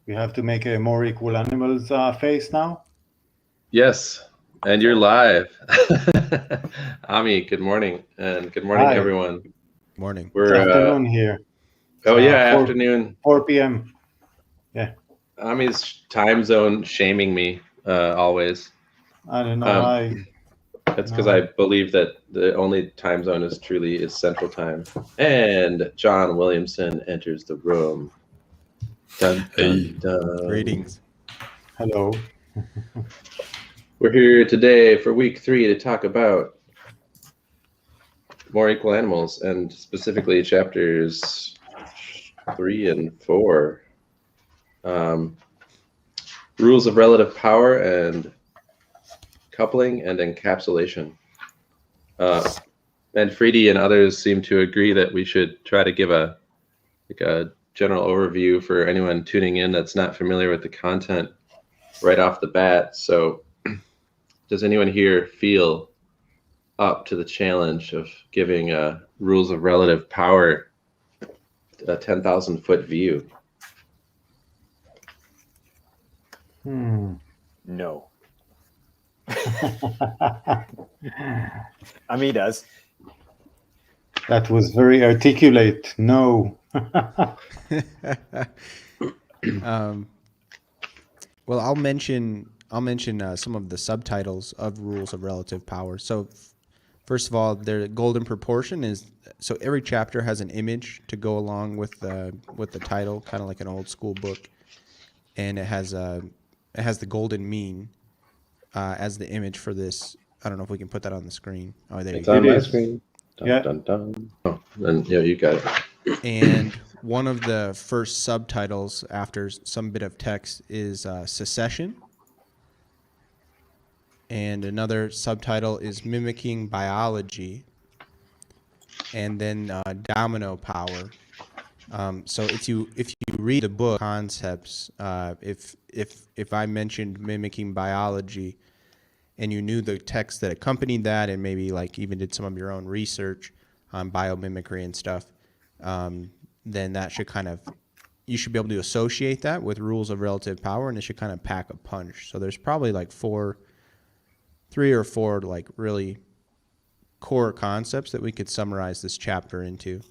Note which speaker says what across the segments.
Speaker 1: We have to make a more equal animals face now.
Speaker 2: Yes, and you're live. Ami, good morning, and good morning,
Speaker 1: Hi.
Speaker 2: everyone.
Speaker 3: Morning.
Speaker 1: It's afternoon here.
Speaker 2: Oh
Speaker 1: It's,
Speaker 2: yeah,
Speaker 1: 4
Speaker 2: afternoon.
Speaker 1: 4 p.m. Yeah.
Speaker 2: Ami's time zone shaming me always.
Speaker 1: I don't know why.
Speaker 2: That's because I believe that the only time zone is Central Time. And John Williamson enters the room. Dun, dun, dun.
Speaker 3: Greetings.
Speaker 1: Hello.
Speaker 2: We're here today for week 3 to talk about More Equal Animals, and specifically chapters 3 and 4. Rules of relative power and coupling and encapsulation. And Freedy and others seem to agree that we should try to give a general overview for anyone tuning in that's not familiar with the content right off the bat. So does anyone here feel up to the challenge of giving rules of relative power a 10,000 foot view?
Speaker 4: No. Ami does.
Speaker 1: That was very articulate. No.
Speaker 3: Well, I'll mention some of the subtitles of rules of relative power. So, first of all, their golden proportion is so every chapter has an image to go along with the title, kind of like an old school book, and it has the golden mean as the image for this. I don't know if we can put that on the screen. Oh, there
Speaker 2: It's
Speaker 3: you go.
Speaker 2: on my screen. Dun,
Speaker 1: Yeah.
Speaker 2: dun, dun. Oh, then yeah, you got it.
Speaker 3: And one of the first subtitles after some bit of text is secession. And another subtitle is mimicking biology. And then domino power. So if you read the book concepts, if I mentioned mimicking biology, and you knew the text that accompanied that, and maybe like even did some of your own research on biomimicry and stuff, then that should you should be able to associate that with rules of relative power, and it should kind of pack a punch. So there's probably like 3 or 4 like really core concepts that we could summarize this chapter into.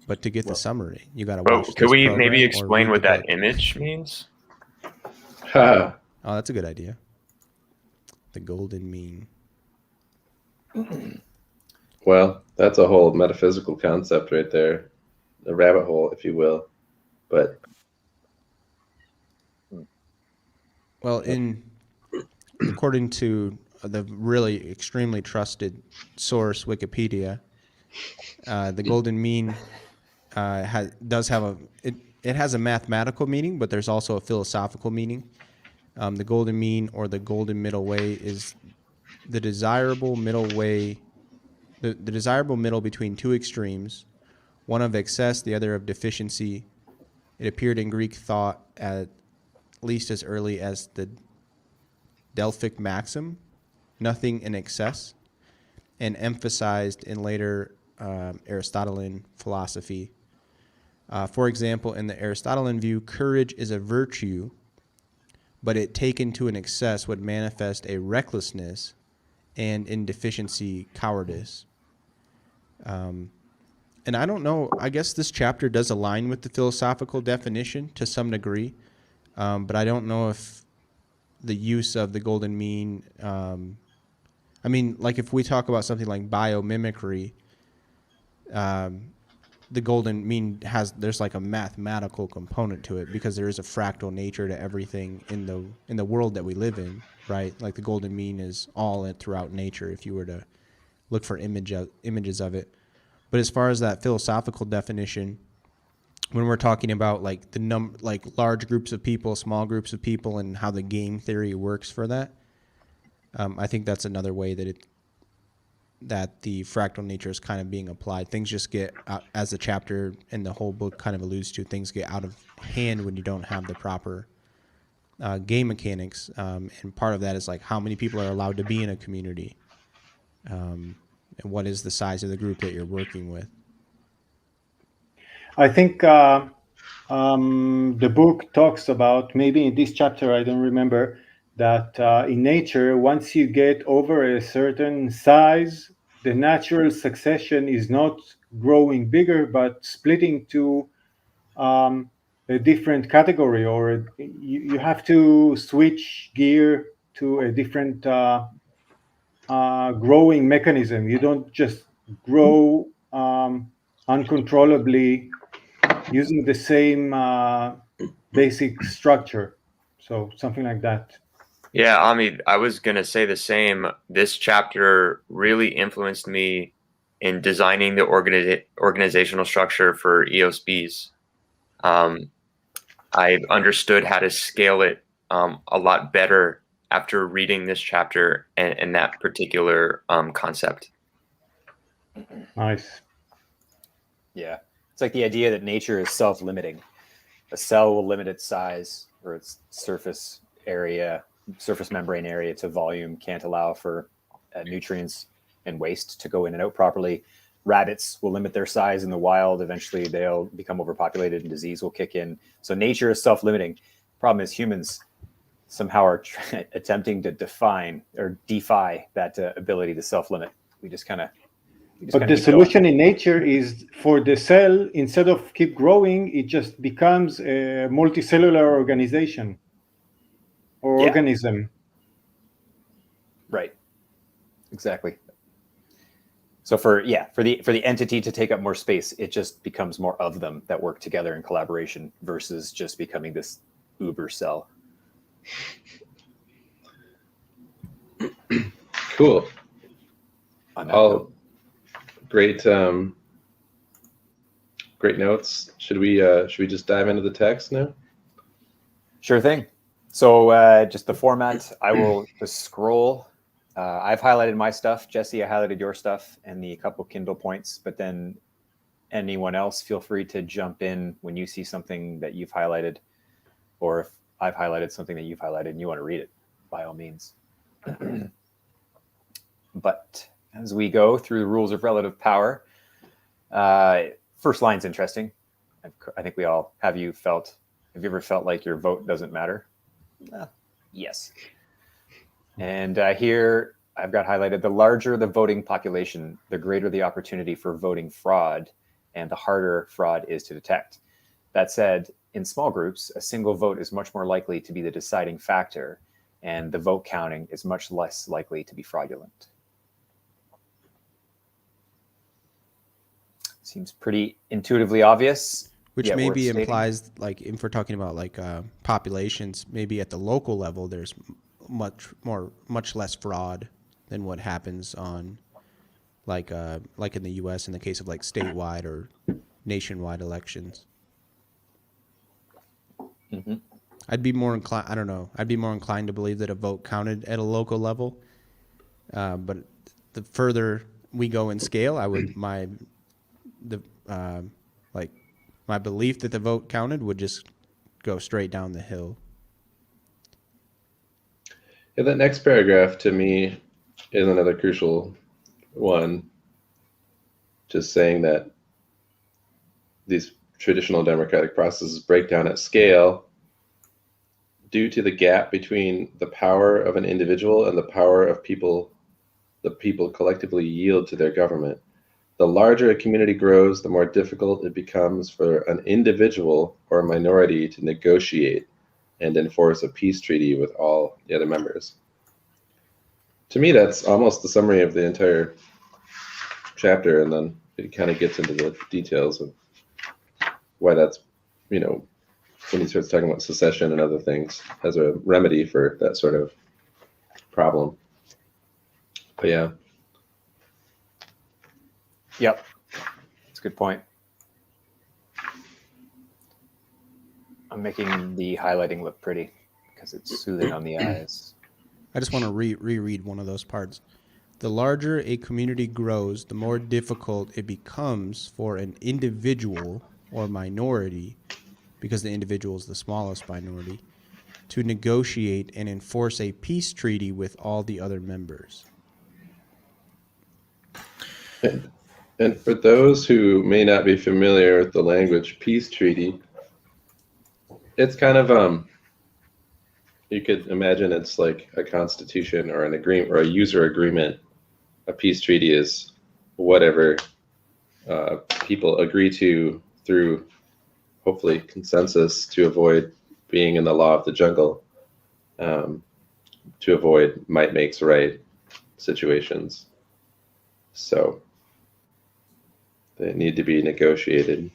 Speaker 3: But to get the summary, you got to watch this
Speaker 5: could we
Speaker 3: program
Speaker 5: maybe
Speaker 3: or
Speaker 5: explain
Speaker 3: read
Speaker 5: what
Speaker 3: the
Speaker 5: that
Speaker 3: book.
Speaker 5: image means?
Speaker 3: Oh, that's a good idea. The golden mean.
Speaker 2: Well, that's a whole metaphysical concept right there, a rabbit hole, if you will. But
Speaker 3: Well, according to the really extremely trusted source, Wikipedia, the golden mean does have it has a mathematical meaning, but there's also a philosophical meaning. The golden mean or the golden middle way is the desirable middle way, the desirable middle between 2 extremes, one of excess, the other of deficiency. It appeared in Greek thought at least as early as the Delphic maxim, nothing in excess, and emphasized in later Aristotelian philosophy. For example, in the Aristotelian view, courage is a virtue, but it taken to an excess would manifest a recklessness, and in deficiency, cowardice. And I don't know, I guess this chapter does align with the philosophical definition to some degree, but I don't know if the use of the golden mean, I mean, like if we talk about something like biomimicry, the golden mean there's like a mathematical component to it because there is a fractal nature to everything in the world that we live in, right? Like the golden mean is all throughout nature if you were to look for images of it. But as far as that philosophical definition, when we're talking about like like large groups of people, small groups of people, and how the game theory works for that, I think that's another way that the fractal nature is kind of being applied. Things just get, as the chapter and the whole book kind of alludes to, things get out of hand when you don't have the proper game mechanics. And part of that is like how many people are allowed to be in a community, and what is the size of the group that you're working with.
Speaker 1: I think the book talks about, maybe in this chapter, I don't remember, that in nature, once you get over a certain size, the natural succession is not growing bigger, but splitting to a different category, or you have to switch gear to a different growing mechanism. You don't just grow uncontrollably using the same basic structure. So something like that.
Speaker 4: Yeah, Ami, I was going to say the same. This chapter really influenced me in designing the organizational structure for EOSBs. I understood how to scale it a lot better after reading this chapter and that particular concept.
Speaker 1: Nice.
Speaker 5: Yeah. It's like the idea that nature is self-limiting. A cell will limit its size or its surface membrane area to volume, can't allow for nutrients and waste to go in and out properly. Rabbits will limit their size in the wild. Eventually they'll become overpopulated and disease will kick in. So nature is self-limiting. Problem is humans somehow are attempting to defy that ability to self-limit. But
Speaker 1: the solution in nature is for the cell, instead of keep growing, it just becomes a multicellular organization or organism.
Speaker 5: Right. Exactly. So for the entity to take up more space, it just becomes more of them that work together in collaboration versus just becoming this uber cell.
Speaker 2: Cool. Great notes. Should we just dive into the text now?
Speaker 5: Sure thing. So just the format, I will just scroll. I've highlighted my stuff. Jesse, I highlighted your stuff and the couple Kindle points, but then anyone else, feel free to jump in when you see something that you've highlighted, or if I've highlighted something that you've highlighted and you want to read it, by all means. But as we go through the rules of relative power, first line's interesting. I think we all have you ever felt like your vote doesn't matter? Yes. And here I've got highlighted, the larger the voting population, the greater the opportunity for voting fraud, and the harder fraud is to detect. That said, in small groups, a single vote is much more likely to be the deciding factor, and the vote counting is much less likely to be fraudulent. Seems pretty intuitively obvious.
Speaker 3: Which maybe implies, like, if we're talking about like populations, maybe at the local level, there's much less fraud than what happens on like in the U.S. in the case of like statewide or nationwide elections.
Speaker 5: Mm-hmm.
Speaker 3: I'd be more inclined. I don't know. I'd be more inclined to believe that a vote counted at a local level. But the further we go in scale, my belief that the vote counted would just go straight down the hill.
Speaker 2: Yeah, that next paragraph to me is another crucial one. Just saying that these traditional democratic processes break down at scale due to the gap between the power of an individual and the power of the people collectively yield to their government. The larger a community grows, the more difficult it becomes for an individual or a minority to negotiate and enforce a peace treaty with all the other members. To me, that's almost the summary of the entire chapter, and then it kind of gets into the details of why that's, when he starts talking about secession and other things as a remedy for that sort of problem. But yeah.
Speaker 5: Yep. That's a good point. I'm making the highlighting look pretty because it's soothing on the eyes.
Speaker 3: I just want to reread one of those parts. The larger a community grows, the more difficult it becomes for an individual or minority, because the individual is the smallest minority, to negotiate and enforce a peace treaty with all the other members.
Speaker 2: And And for those who may not be familiar with the language peace treaty, it's kind of you could imagine it's like a constitution or an agreement or a user agreement. A peace treaty is whatever people agree to through hopefully consensus to avoid being in the law of the jungle, to avoid might makes right situations. So they need to be negotiated.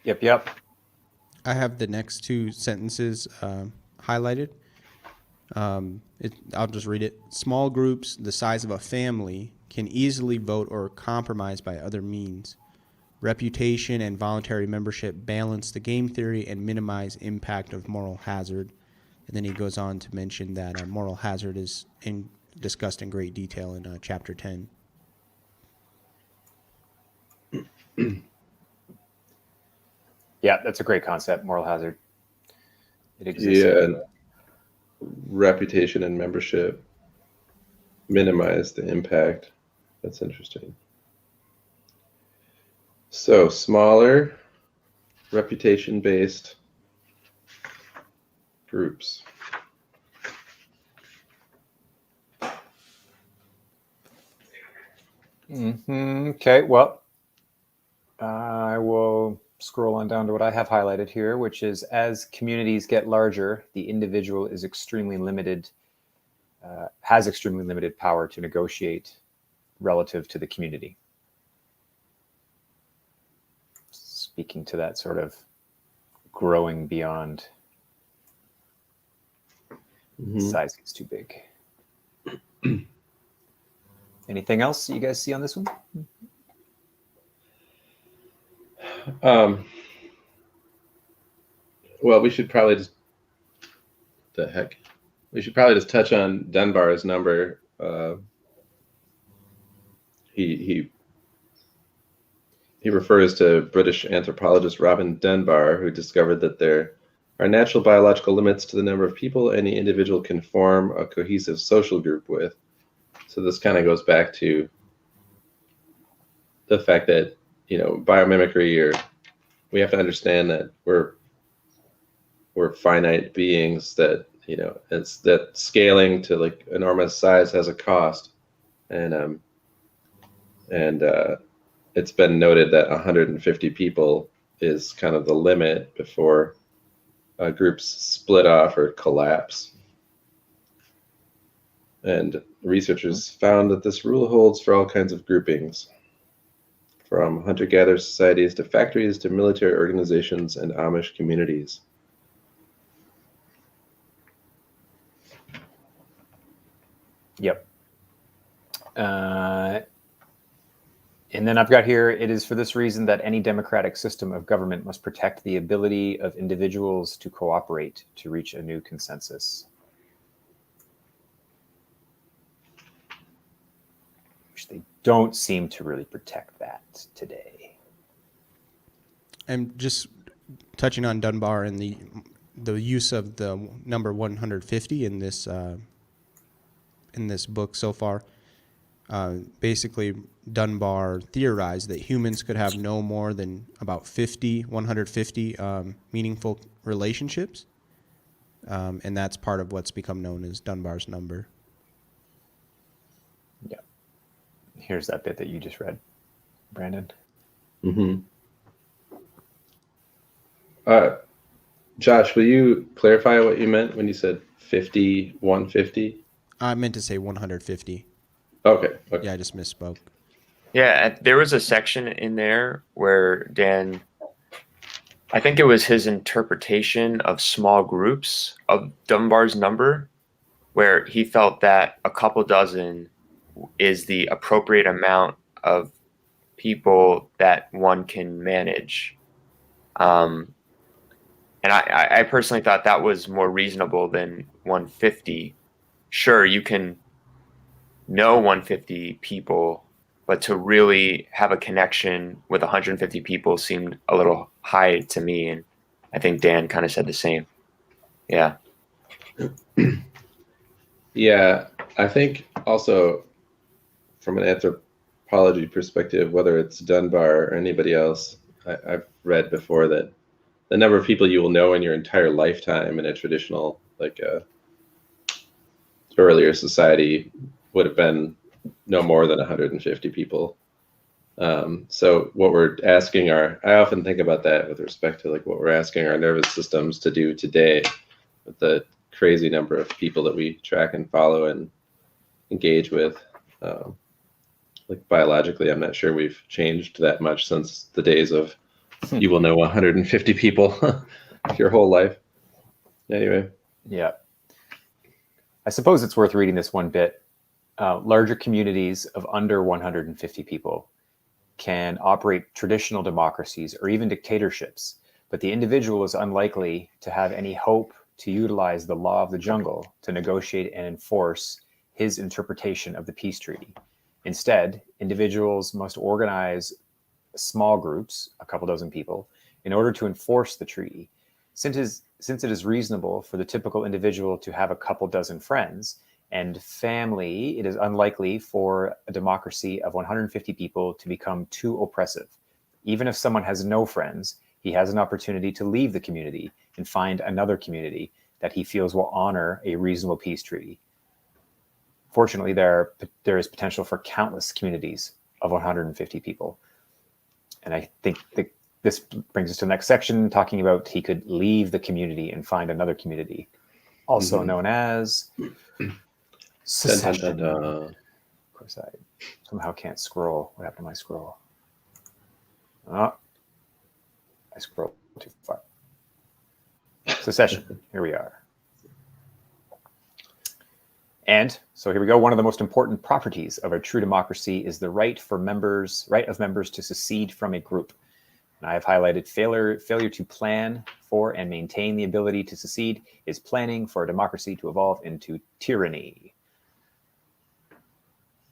Speaker 5: Yep.
Speaker 3: I have the next two sentences highlighted. I'll just read it. Small groups the size of a family can easily vote or compromise by other means. Reputation and voluntary membership balance the game theory and minimize impact of moral hazard. And then he goes on to mention that moral hazard is discussed in great detail in Chapter 10.
Speaker 5: Yeah, that's a great concept, moral hazard. It exists.
Speaker 2: Yeah, and reputation and membership minimize the impact. That's interesting. So smaller, reputation-based groups.
Speaker 5: Okay, well, I will scroll on down to what I have highlighted here, which is as communities get larger, the individual is extremely limited, has extremely limited power to negotiate relative to the community. Speaking to that sort of growing beyond size gets too big. Anything else you guys see on this one?
Speaker 2: Well, we should probably just touch on Dunbar's number. He refers to British anthropologist Robin Dunbar, who discovered that there are natural biological limits to the number of people any individual can form a cohesive social group with. So this kind of goes back to the fact that, biomimicry, or we have to understand that we're finite beings, that, it's that scaling to like enormous size has a cost. And it's been noted that 150 people is kind of the limit before groups split off or collapse. And researchers found that this rule holds for all kinds of groupings, from hunter-gatherer societies to factories to military organizations and Amish communities.
Speaker 5: Yep. And then I've got here, it is for this reason that any democratic system of government must protect the ability of individuals to cooperate to reach a new consensus. Which they don't seem to really protect that today.
Speaker 3: And just touching on Dunbar and the use of the number 150 in this book so far. Basically, Dunbar theorized that humans could have no more than about 150 meaningful relationships, and that's part of what's become known as Dunbar's number.
Speaker 5: Yeah. Here's that bit that you just read, Brandon.
Speaker 2: Mm-hmm. Josh, will you clarify what you meant when you said 150?
Speaker 3: I meant to say 150.
Speaker 2: Okay.
Speaker 3: Yeah, I just misspoke.
Speaker 4: Yeah, there was a section in there where Dan, I think it was his interpretation of small groups of Dunbar's number, where he felt that a couple dozen is the appropriate amount of people that one can manage. And I personally thought that was more reasonable than 150. Sure, you can know 150 people, but to really have a connection with 150 people seemed a little high to me. And I think Dan kind of said the same. Yeah.
Speaker 2: Yeah, I think also from an anthropology perspective, whether it's Dunbar or anybody else, I've read before that the number of people you will know in your entire lifetime in a traditional, like earlier society, would have been no more than 150 people. So what we're asking I often think about that with respect to like what we're asking our nervous systems to do today with the crazy number of people that we track and follow and engage with. Like biologically, I'm not sure we've changed that much since the days of you will know 150 people your whole life. Anyway.
Speaker 5: Yeah. I suppose it's worth reading this one bit. Larger communities of under 150 people can operate traditional democracies or even dictatorships, but the individual is unlikely to have any hope to utilize the law of the jungle to negotiate and enforce his interpretation of the peace treaty. Instead, individuals must organize small groups, a couple dozen people, in order to enforce the treaty. Since it is reasonable for the typical individual to have a couple dozen friends and family, it is unlikely for a democracy of 150 people to become too oppressive. Even if someone has no friends, he has an opportunity to leave the community and find another community that he feels will honor a reasonable peace treaty. Fortunately, there is potential for countless communities of 150 people. And I think this brings us to the next section, talking about he could leave the community and find another community, also known as secession.
Speaker 2: Dun, dun, dun, dun.
Speaker 5: Of course, I somehow can't scroll. What happened to my scroll? Oh, I scrolled too far. Secession. Here we are. And so here we go. One of the most important properties of a true democracy is the right of members to secede from a group. And I have highlighted failure to plan for and maintain the ability to secede is planning for a democracy to evolve into tyranny.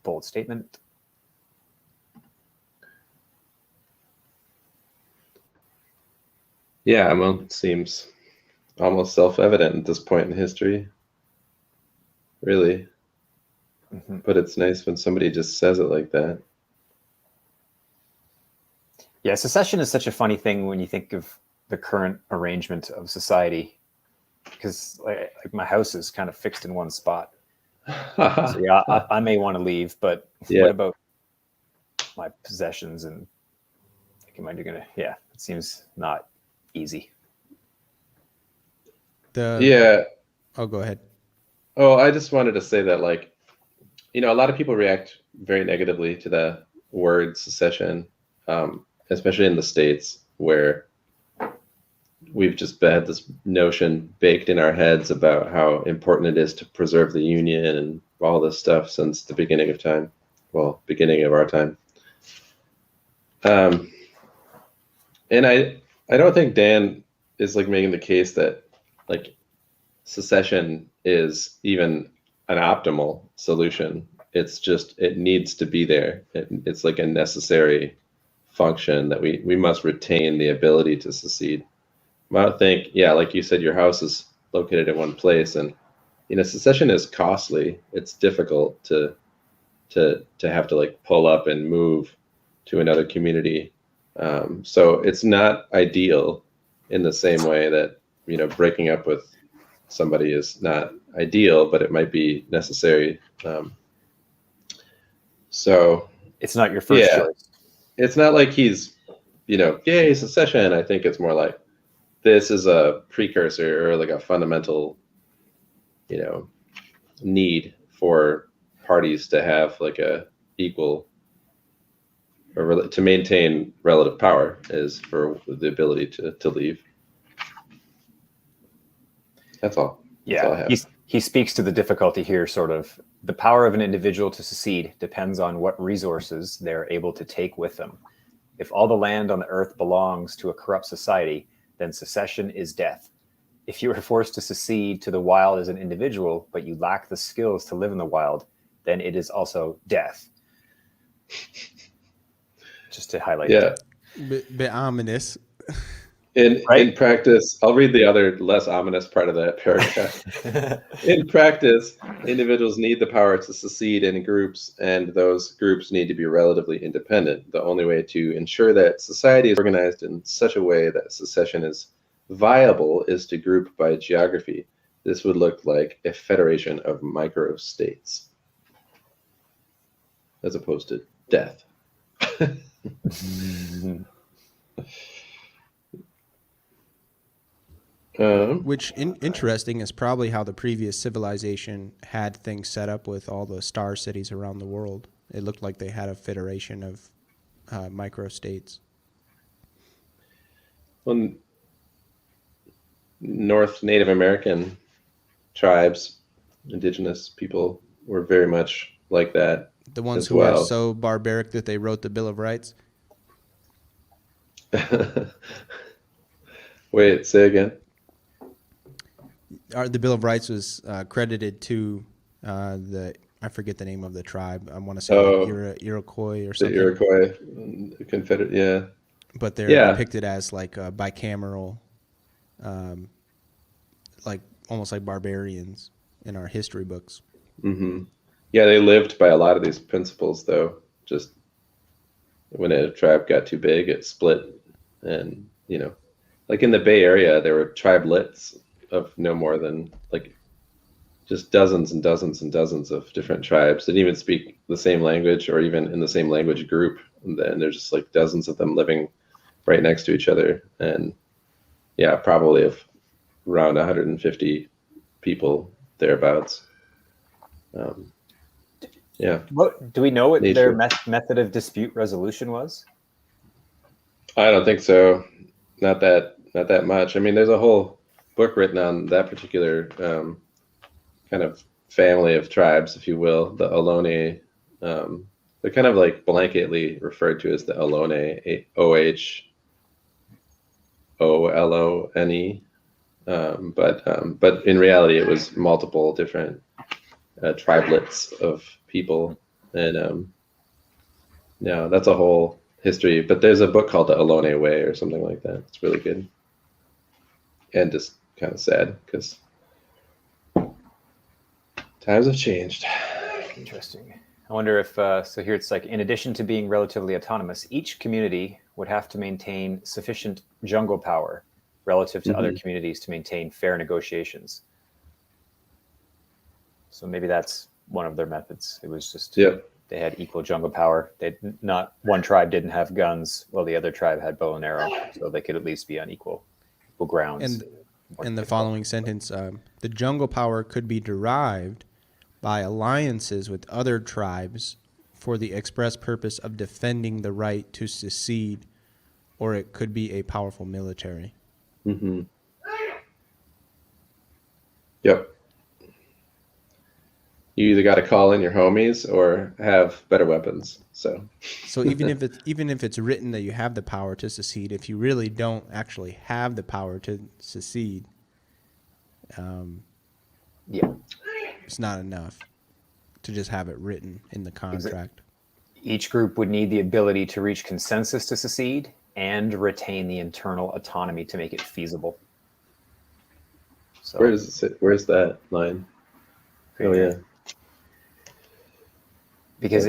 Speaker 5: Bold statement.
Speaker 2: Yeah, well, it seems almost self-evident at this point in history. Really. But it's nice when somebody just says it like that.
Speaker 5: Yeah, secession is such a funny thing when you think of the current arrangement of society, because like my house is kind of fixed in one spot. So yeah, I may want to leave, but what about my possessions? And like, am I gonna? Yeah, it seems not easy.
Speaker 3: Oh, go ahead.
Speaker 2: Oh, I just wanted to say that, like, a lot of people react very negatively to the word secession, especially in the States, where we've just had this notion baked in our heads about how important it is to preserve the Union and all this stuff since the beginning of time. Well, beginning of our time. And I don't think Dan is like making the case that like secession is even an optimal solution. It's just, it needs to be there. It's like a necessary function that we must retain the ability to secede. I don't think, like you said, your house is located in one place, and secession is costly. It's difficult to have to like pull up and move to another community. So it's not ideal in the same way that breaking up with somebody is not ideal, but it might be necessary. So
Speaker 5: it's not your first choice.
Speaker 2: It's not like he's, yay, secession. I think it's more like this is a precursor or like a fundamental, need for parties to have like a equal or to maintain relative power is for the ability to leave. That's all. That's all I have.
Speaker 5: He speaks to the difficulty here, sort of. The power of an individual to secede depends on what resources they're able to take with them. If all the land on the earth belongs to a corrupt society, then secession is death. If you are forced to secede to the wild as an individual, but you lack the skills to live in the wild, then it is also death. Just to highlight that.
Speaker 3: Bit ominous.
Speaker 2: In practice, I'll read the other less ominous part of that paragraph. In practice, individuals need the power to secede in groups, and those groups need to be relatively independent. The only way to ensure that society is organized in such a way that secession is viable is to group by geography. This would look like a federation of micro-states, as opposed to death.
Speaker 3: Which, interesting, is probably how the previous civilization had things set up with all the star cities around the world. It looked like they had a federation of micro-states.
Speaker 2: Well, North Native American tribes, indigenous people, were very much like that.
Speaker 3: The ones
Speaker 2: as
Speaker 3: who
Speaker 2: well.
Speaker 3: were so barbaric that they wrote the Bill of Rights?
Speaker 2: Wait, say again.
Speaker 3: The Bill of Rights was credited to I forget the name of the tribe. I want to say Iroquois or something.
Speaker 2: The Iroquois, Confederate, yeah.
Speaker 3: But they're depicted as like bicameral, like almost like barbarians in our history books.
Speaker 2: Mm-hmm. Yeah, they lived by a lot of these principles, though. Just when a tribe got too big, it split. And, like in the Bay Area, there were tribelets of no more than like just dozens and dozens and dozens of different tribes that even speak the same language or even in the same language group. And then there's just like dozens of them living right next to each other. And yeah, probably of around 150 people thereabouts. Yeah.
Speaker 5: What do we know what their method of dispute resolution was?
Speaker 2: I don't think so. Not that much. I mean, there's a whole book written on that particular kind of family of tribes, if you will, the Ohlone. They're kind of like blanketly referred to as the Ohlone, OHOLONE. But in reality, it was multiple different tribelets of people, and that's a whole history. But there's a book called The Ohlone Way or something like that. It's really good, and just kind of sad because times have changed.
Speaker 5: Interesting. I wonder if so. Here it's like, in addition to being relatively autonomous, each community would have to maintain sufficient jungle power relative to other communities to maintain fair negotiations. So maybe that's one of their methods. It was just they had equal jungle power. Not one tribe didn't have guns, while the other tribe had bow and arrow, so they could at least be on equal grounds.
Speaker 3: And the following sentence: the jungle power could be derived by alliances with other tribes for the express purpose of defending the right to secede, or it could be a powerful military.
Speaker 2: Mm-hmm. Yep. You either got to call in your homies or have better weapons. So
Speaker 3: even if it's written that you have the power to secede, if you really don't actually have the power to secede, it's not enough to just have it written in the contract.
Speaker 5: Each group would need the ability to reach consensus to secede and retain the internal autonomy to make it feasible. So
Speaker 2: where does it sit? Where's that line? Oh yeah.
Speaker 5: Because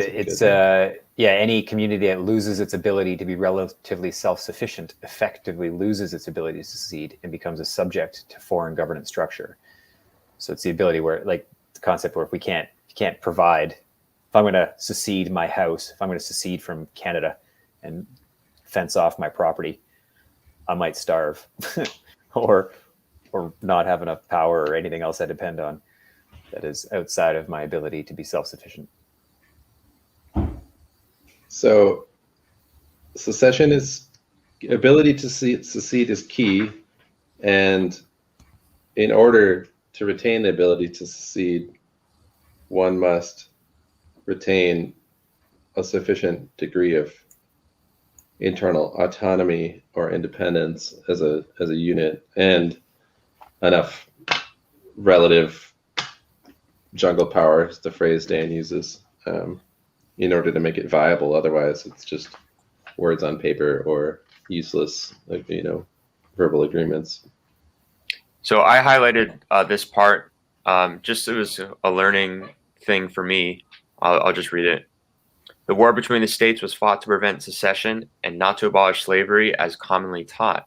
Speaker 5: any community that loses its ability to be relatively self-sufficient effectively loses its ability to secede and becomes a subject to foreign governance structure. So it's the ability where, like the concept where if you can't provide, if I'm going to secede my house, if I'm going to secede from Canada and fence off my property, I might starve or not have enough power or anything else I depend on that is outside of my ability to be self-sufficient.
Speaker 2: So secession is ability to secede is key, and in order to retain the ability to secede, one must retain a sufficient degree of internal autonomy or independence as a unit, and enough relative jungle power, is the phrase Dan uses, in order to make it viable. Otherwise, it's just words on paper or useless, verbal agreements.
Speaker 4: So I highlighted this part. Just it was a learning thing for me. I'll just read it. The war between the states was fought to prevent secession and not to abolish slavery as commonly taught.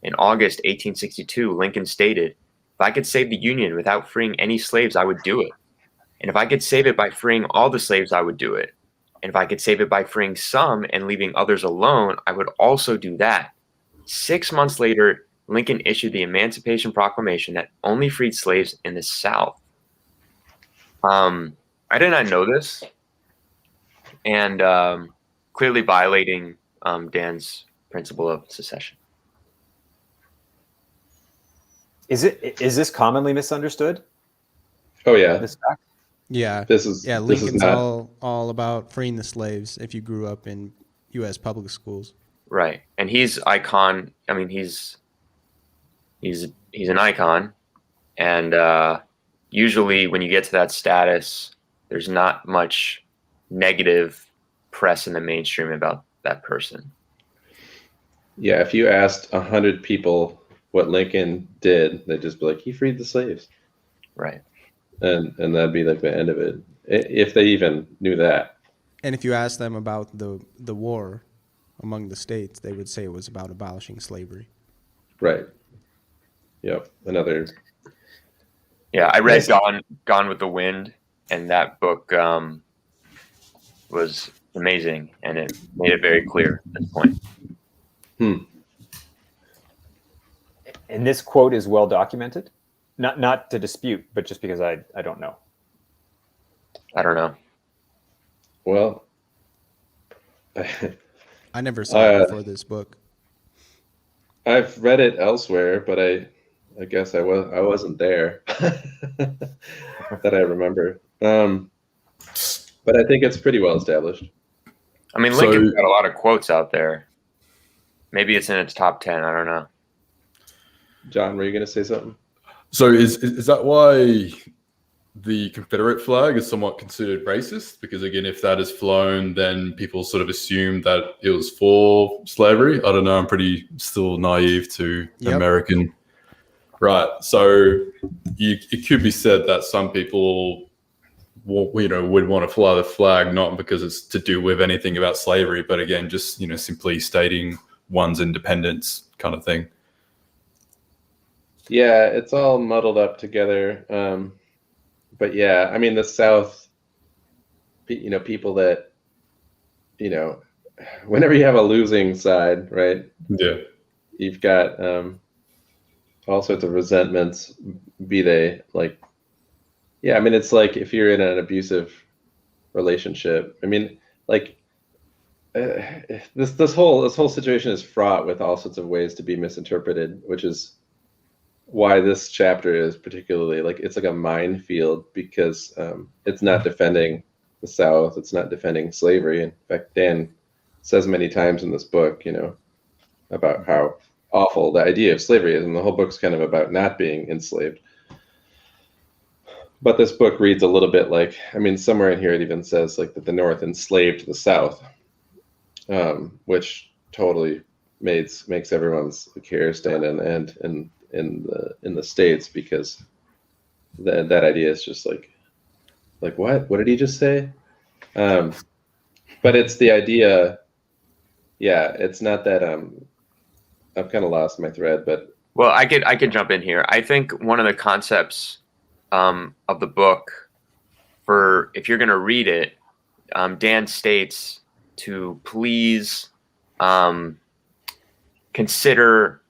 Speaker 4: In August 1862, Lincoln stated, "If I could save the Union without freeing any slaves, I would do it. And if I could save it by freeing all the slaves, I would do it. And if I could save it by freeing some and leaving others alone, I would also do that." 6 months later, Lincoln issued the Emancipation Proclamation that only freed slaves in the South. I did not know this, and clearly violating Dan's principle of secession.
Speaker 5: Is this commonly misunderstood?
Speaker 2: Oh yeah,
Speaker 5: This fact?
Speaker 3: Yeah.
Speaker 2: this is
Speaker 3: Lincoln's
Speaker 2: not.
Speaker 3: all about freeing the slaves if you grew up in U.S. public schools.
Speaker 4: Right, and he's icon. I mean, he's an icon, and usually when you get to that status, there's not much negative press in the mainstream about that person.
Speaker 2: Yeah, if you asked 100 people what Lincoln did, they'd just be like, he freed the slaves.
Speaker 4: Right.
Speaker 2: And that'd be like the end of it, if they even knew that.
Speaker 3: And if you ask them about the war among the states, they would say it was about abolishing slavery.
Speaker 2: Right. Yep. Another.
Speaker 4: Yeah, I read Gone with the Wind, and that book was amazing, and it made it very clear at this point.
Speaker 5: And this quote is well documented? Not to dispute, but just because I don't know.
Speaker 4: I don't know.
Speaker 2: Well,
Speaker 3: I never saw it before this book.
Speaker 2: I've read it elsewhere, but I guess I wasn't there that I remember. But I think it's pretty well established.
Speaker 4: I mean, Lincoln's got a lot of quotes out there. Maybe it's in its top 10. I don't know.
Speaker 2: John, were you going to say something?
Speaker 6: So is that why the Confederate flag is somewhat considered racist? Because again, if that is flown, then people sort of assume that it was for slavery. I don't know. I'm pretty still naive to American. Right. So it could be said that some people, would want to fly the flag, not because it's to do with anything about slavery, but again, just, simply stating one's independence kind of thing.
Speaker 2: Yeah, it's all muddled up together. But yeah, I mean, the South, people that, whenever you have a losing side, right?
Speaker 6: Yeah.
Speaker 2: You've got all sorts of resentments, be they like, yeah, I mean, it's like if you're in an abusive relationship, I mean, like this whole situation is fraught with all sorts of ways to be misinterpreted, which is why this chapter is particularly it's like a minefield, because it's not defending the South, it's not defending slavery. In fact, Dan says many times in this book, about how awful the idea of slavery is, and the whole book's kind of about not being enslaved. But this book reads a little bit like, I mean, somewhere in here it even says that the North enslaved the South, which totally makes everyone's hair stand on end in the States, because that idea is just like what did he just say? But it's the idea. Yeah, it's not that I've kind of lost my thread, but
Speaker 4: well, I could jump in here. I think one of the concepts of the book, for if you're going to read it, Dan states to please consider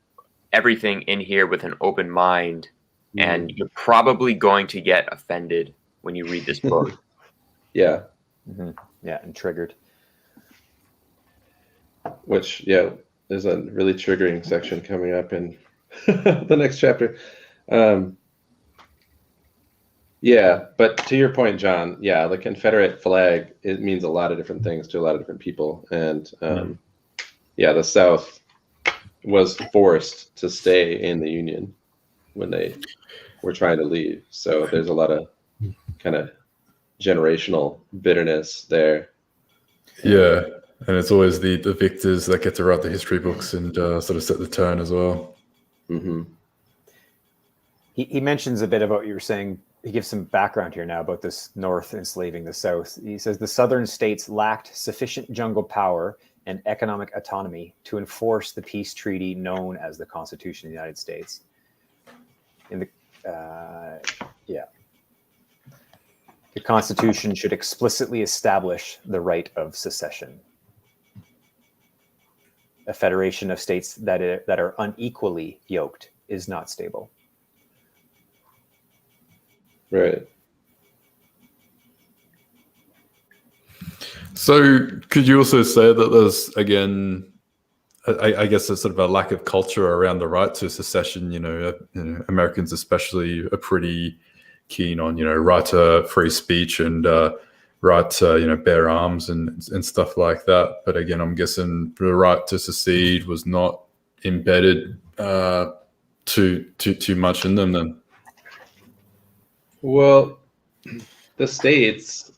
Speaker 4: everything in here with an open mind, and you're probably going to get offended when you read this book.
Speaker 2: Yeah.
Speaker 5: Mm-hmm. Yeah, and triggered.
Speaker 2: Which, yeah, there's a really triggering section coming up in the next chapter. Yeah, but to your point, John, yeah, the Confederate flag, it means a lot of different things to a lot of different people. And yeah, the South was forced to stay in the Union when they were trying to leave. So there's a lot of kind of generational bitterness there.
Speaker 6: Yeah, and it's always the victors that get to write the history books and sort of set the tone as well.
Speaker 2: Mm-hmm.
Speaker 5: He mentions a bit about what you were saying. He gives some background here now about this North enslaving the South. He says the Southern states lacked sufficient jungle power and economic autonomy to enforce the peace treaty known as the Constitution of the United States. The Constitution should explicitly establish the right of secession. A federation of states that are unequally yoked is not stable.
Speaker 2: Right.
Speaker 6: So could you also say that there's, again, I guess there's sort of a lack of culture around the right to secession? Americans especially are pretty keen on, right to free speech and right to, bear arms and stuff like that. But again, I'm guessing the right to secede was not embedded too much in them then.
Speaker 2: Well, the states,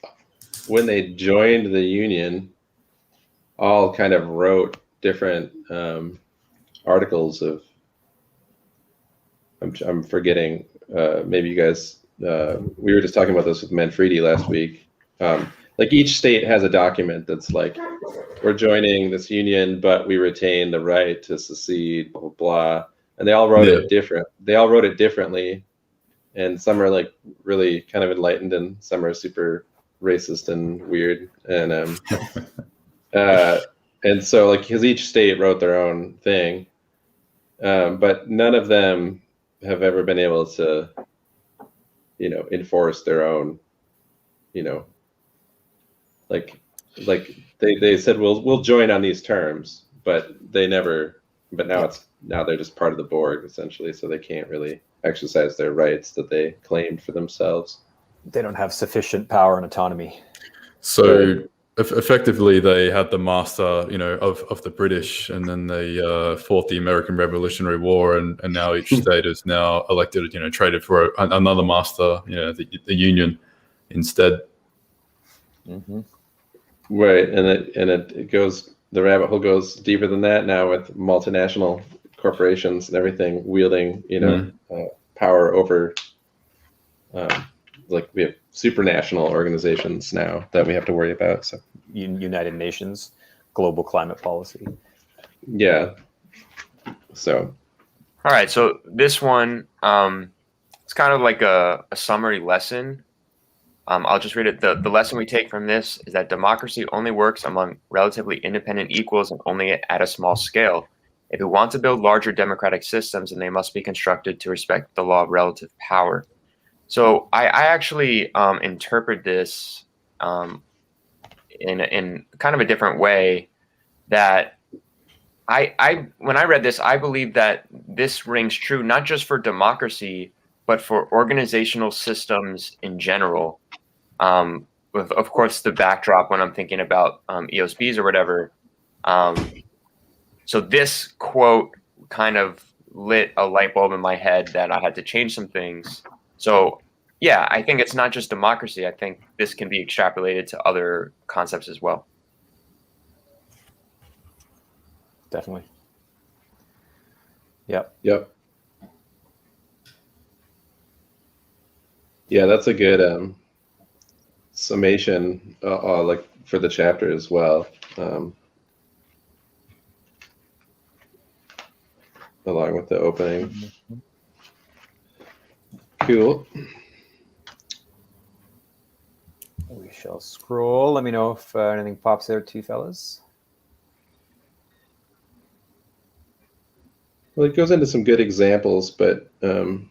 Speaker 2: when they joined the Union, all kind of wrote different articles of. I'm forgetting. Maybe you guys. We were just talking about this with Manfredi last week. Like each state has a document that's like, we're joining this union, but we retain the right to secede, blah blah blah. And they all wrote it different. They all wrote it differently, and some are like really kind of enlightened, and some are super racist and weird. And so like, because each state wrote their own thing, but none of them have ever been able to, enforce their own, like they said we'll join on these terms, but they never. But now they're just part of the Borg essentially, so they can't really exercise their rights that they claimed for themselves.
Speaker 5: They don't have sufficient power and autonomy.
Speaker 6: So effectively, they had the master, of the British, and then they fought the American Revolutionary War, and now each state is now elected, traded for another master, the Union instead.
Speaker 5: Mm-hmm.
Speaker 2: Right, and it goes. The rabbit hole goes deeper than that now with multinational corporations and everything wielding, power over. Like we have supranational organizations now that we have to worry about. So
Speaker 5: United Nations, global climate policy.
Speaker 2: Yeah. So.
Speaker 4: All right. So this one, it's kind of like a summary lesson. I'll just read it. The lesson we take from this is that democracy only works among relatively independent equals and only at a small scale. If we want to build larger democratic systems, then they must be constructed to respect the law of relative power. So I actually interpret this in kind of a different way. That when I read this, I believe that this rings true not just for democracy, but for organizational systems in general. With, of course, the backdrop when I'm thinking about EOSBs or whatever. So this quote kind of lit a light bulb in my head that I had to change some things. So, yeah, I think it's not just democracy. I think this can be extrapolated to other concepts as well.
Speaker 5: Definitely. Yep.
Speaker 2: Yeah, that's a good summation, like for the chapter as well. Along with the opening. Cool.
Speaker 5: We shall scroll. Let me know if anything pops out to you fellas.
Speaker 2: Well, it goes into some good examples, but
Speaker 5: this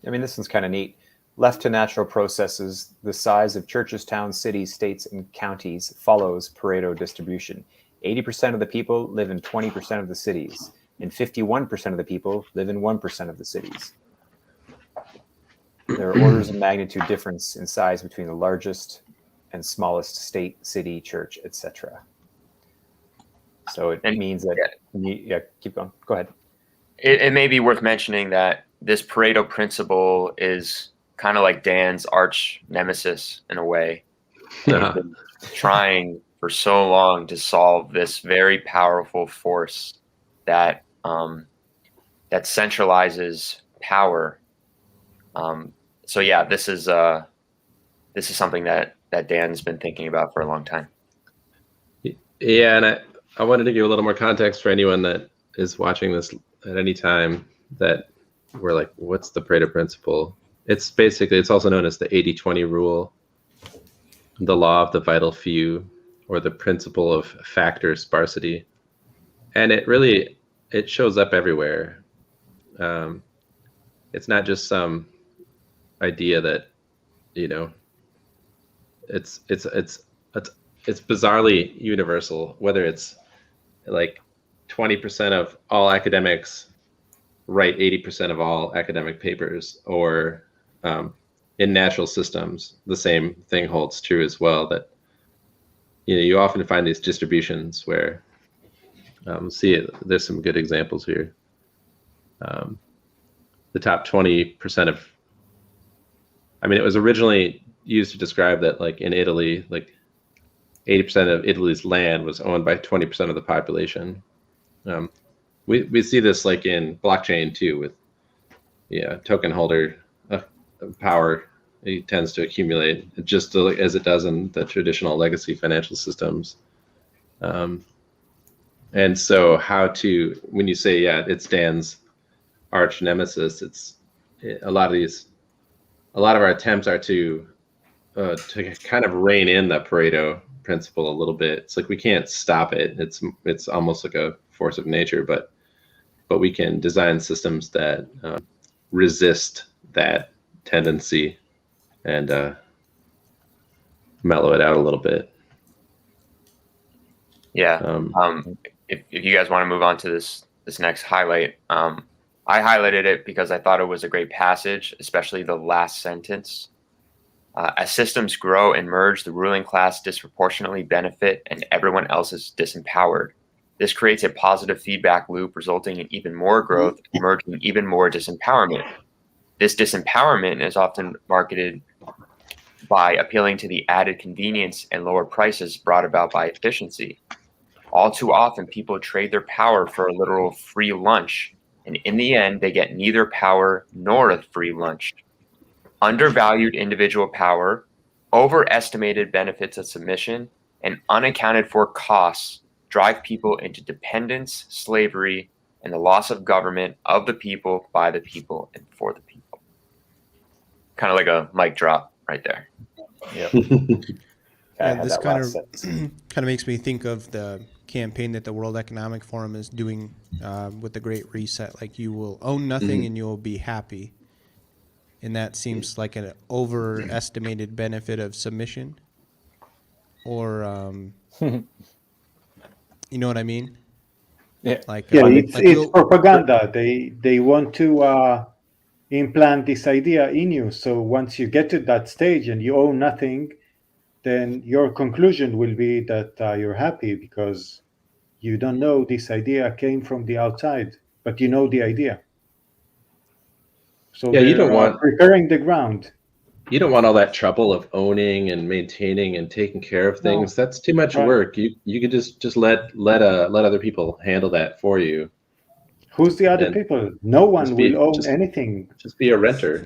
Speaker 5: one's kind of neat. Left to natural processes, the size of churches, towns, cities, states, and counties follows Pareto distribution. 80% of the people live in 20% of the cities, and 51% of the people live in 1% of the cities. There are orders of magnitude difference in size between the largest and smallest state, city, church, etc. So it means that, keep going. Go ahead.
Speaker 4: It may be worth mentioning that this Pareto principle is kind of like Dan's arch nemesis in a way. He's been trying for so long to solve this very powerful force that that centralizes power. So yeah, this is something that Dan's been thinking about for a long time.
Speaker 2: Yeah, and I wanted to give a little more context for anyone that is watching this at any time that we're like, what's the Pareto principle? It's also known as the 80-20 rule, the law of the vital few, or the principle of factor sparsity. And it shows up everywhere. It's not just some idea that, it's bizarrely universal, whether it's like 20% of all academics write 80% of all academic papers, or in natural systems, the same thing holds true as well, that you often find these distributions where there's some good examples here. The top 20% of, it was originally used to describe that, like in Italy, like 80% of Italy's land was owned by 20% of the population. We see this like in blockchain too, with token holder power. It tends to accumulate just as it does in the traditional legacy financial systems. And so when you say, it's Dan's arch nemesis, a lot of our attempts are to kind of rein in the Pareto principle a little bit. It's like we can't stop it. It's almost like a force of nature, but we can design systems that resist that tendency and mellow it out a little bit.
Speaker 4: Yeah. If you guys want to move on to this next highlight, I highlighted it because I thought it was a great passage, especially the last sentence. As systems grow and merge, the ruling class disproportionately benefit and everyone else is disempowered. This creates a positive feedback loop, resulting in even more growth, emerging even more disempowerment. This disempowerment is often marketed by appealing to the added convenience and lower prices brought about by efficiency. All too often, people trade their power for a literal free lunch, and in the end, they get neither power nor a free lunch. Undervalued individual power, overestimated benefits of submission, and unaccounted for costs drive people into dependence, slavery, and the loss of government of the people, by the people, and for the people. Kind of like a mic drop right there.
Speaker 5: Yep.
Speaker 3: This kind of makes me think of the campaign that the World Economic Forum is doing with the Great Reset. Like, you will own nothing and you will be happy. And that seems like an overestimated benefit of submission. Or, you know what I mean?
Speaker 5: Yeah.
Speaker 1: It's propaganda. They want to implant this idea in you. So once you get to that stage and you own nothing, then your conclusion will be that you're happy because you don't know this idea came from the outside, but you know the idea. So
Speaker 2: you don't want
Speaker 1: preparing the ground.
Speaker 2: You don't want all that trouble of owning and maintaining and taking care of things. No. That's too much work. You could just let other people handle that for you.
Speaker 1: Who's the other people? No one will own anything.
Speaker 2: Just be a renter.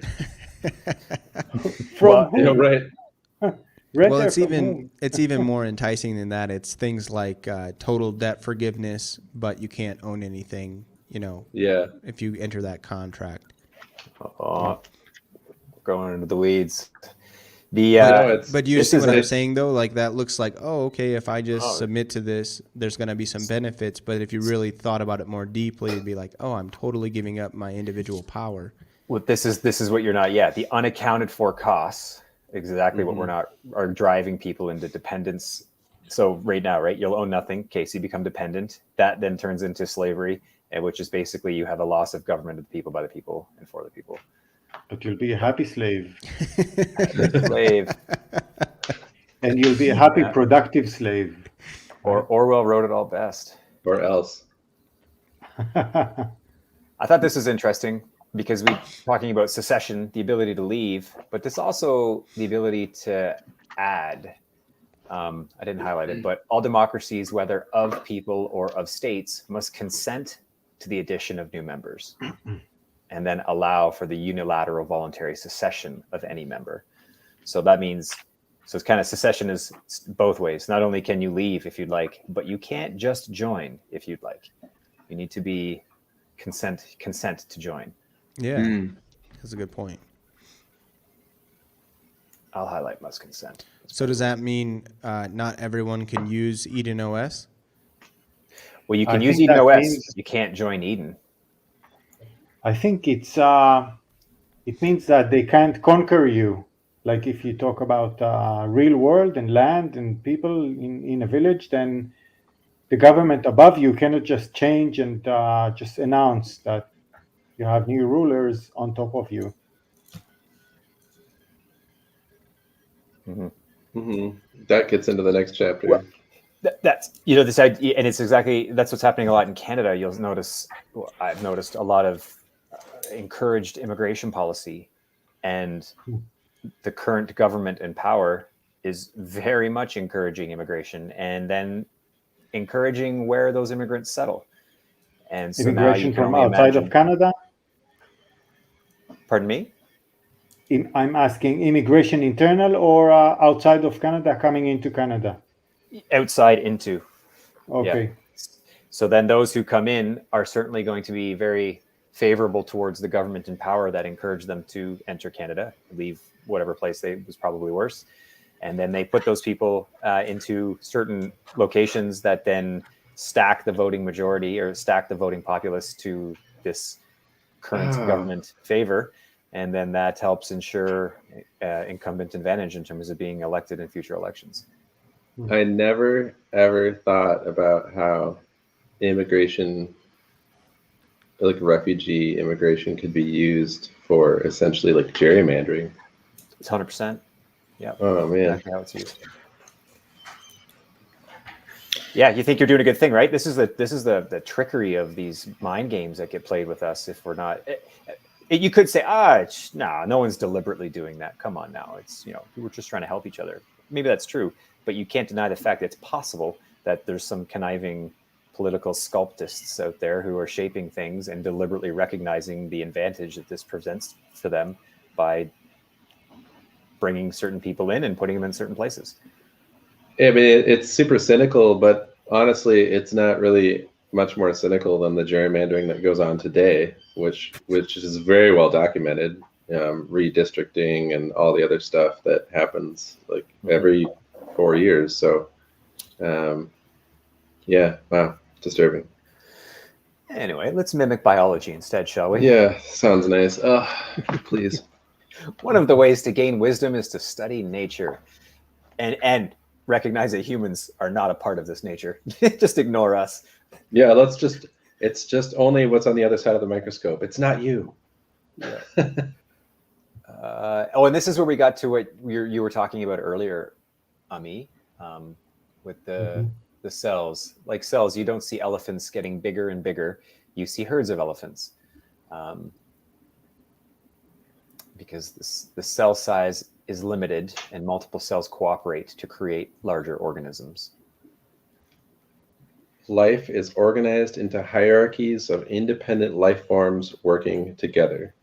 Speaker 1: From whom?
Speaker 2: Right.
Speaker 3: Well, it's even more enticing than that. It's things like total debt forgiveness, but you can't own anything. If you enter that contract.
Speaker 5: Going into the weeds.
Speaker 3: But you see what I'm saying, though? Like, that looks like, okay, if I just submit to this, there's going to be some benefits. But if you really thought about it more deeply, it'd be like, I'm totally giving up my individual power.
Speaker 5: Well, this is what you're not. Yeah, the unaccounted for costs. Exactly what we're not are driving people into dependence. So right now, you'll own nothing. Casey, become dependent. That then turns into slavery, which is basically you have a loss of government of the people, by the people, and for the people.
Speaker 1: But you'll be a happy slave.
Speaker 5: Slave.
Speaker 1: And you'll be a happy, productive slave.
Speaker 5: Or Orwell wrote it all best.
Speaker 2: Or else.
Speaker 5: I thought this was interesting because we're talking about secession, the ability to leave, but this also the ability to add. I didn't highlight it, but all democracies, whether of people or of states, must consent to the addition of new members, and then allow for the unilateral voluntary secession of any member. So that means, so it's kind of secession is both ways. Not only can you leave if you'd like, but you can't just join if you'd like. You need to be consent to join.
Speaker 3: Yeah, that's a good point.
Speaker 5: I'll highlight must consent.
Speaker 3: So does that mean not everyone can use Eden OS?
Speaker 5: Well, you
Speaker 1: I
Speaker 5: can use
Speaker 1: think
Speaker 5: Eden
Speaker 1: that
Speaker 5: OS.
Speaker 1: means-
Speaker 5: You can't join Eden.
Speaker 1: I think it means that they can't conquer you. Like if you talk about real world and land and people in a village, then the government above you cannot just change and just announce that you have new rulers on top of you.
Speaker 2: That gets into the next chapter.
Speaker 5: Well, that's this idea, and it's exactly that's what's happening a lot in Canada. You'll notice, I've noticed a lot of encouraged immigration policy, and the current government in power is very much encouraging immigration, and then encouraging where those immigrants settle. And so now
Speaker 1: Immigration
Speaker 5: you can
Speaker 1: from
Speaker 5: only
Speaker 1: outside
Speaker 5: imagine.
Speaker 1: of Canada.
Speaker 5: Pardon me?
Speaker 1: I'm asking immigration internal or outside of Canada coming into Canada.
Speaker 5: Outside into.
Speaker 1: Okay.
Speaker 5: Yeah. So then those who come in are certainly going to be very favorable towards the government in power that encouraged them to enter Canada, leave whatever place was probably worse. And then they put those people into certain locations that then stack the voting majority or stack the voting populace to this current government favor. And then that helps ensure incumbent advantage in terms of being elected in future elections.
Speaker 2: I never ever thought about how immigration, like refugee immigration, could be used for essentially like gerrymandering.
Speaker 5: It's 100%. Yeah.
Speaker 2: Oh man.
Speaker 5: Exactly how it's used. Yeah, you think you're doing a good thing, right? This is the trickery of these mind games that get played with us. If we're not, you could say, no one's deliberately doing that. Come on now, it's we're just trying to help each other. Maybe that's true, but you can't deny the fact that it's possible that there's some conniving political sculptists out there who are shaping things and deliberately recognizing the advantage that this presents to them by bringing certain people in and putting them in certain places.
Speaker 2: I mean, it's super cynical, but honestly, it's not really much more cynical than the gerrymandering that goes on today, which is very well documented, redistricting and all the other stuff that happens like every 4 years. So, yeah, wow, disturbing.
Speaker 5: Anyway, let's mimic biology instead, shall we?
Speaker 2: Yeah, sounds nice. Oh, please.
Speaker 5: One of the ways to gain wisdom is to study nature and recognize that humans are not a part of this nature. Just ignore us.
Speaker 2: Yeah, it's just only what's on the other side of the microscope. It's not you.
Speaker 5: Yeah. And this is where we got to what you were talking about earlier, Ami, with the cells. Like cells, you don't see elephants getting bigger and bigger. You see herds of elephants. Because the cell size is limited and multiple cells cooperate to create larger organisms.
Speaker 2: Life is organized into hierarchies of independent life forms working together.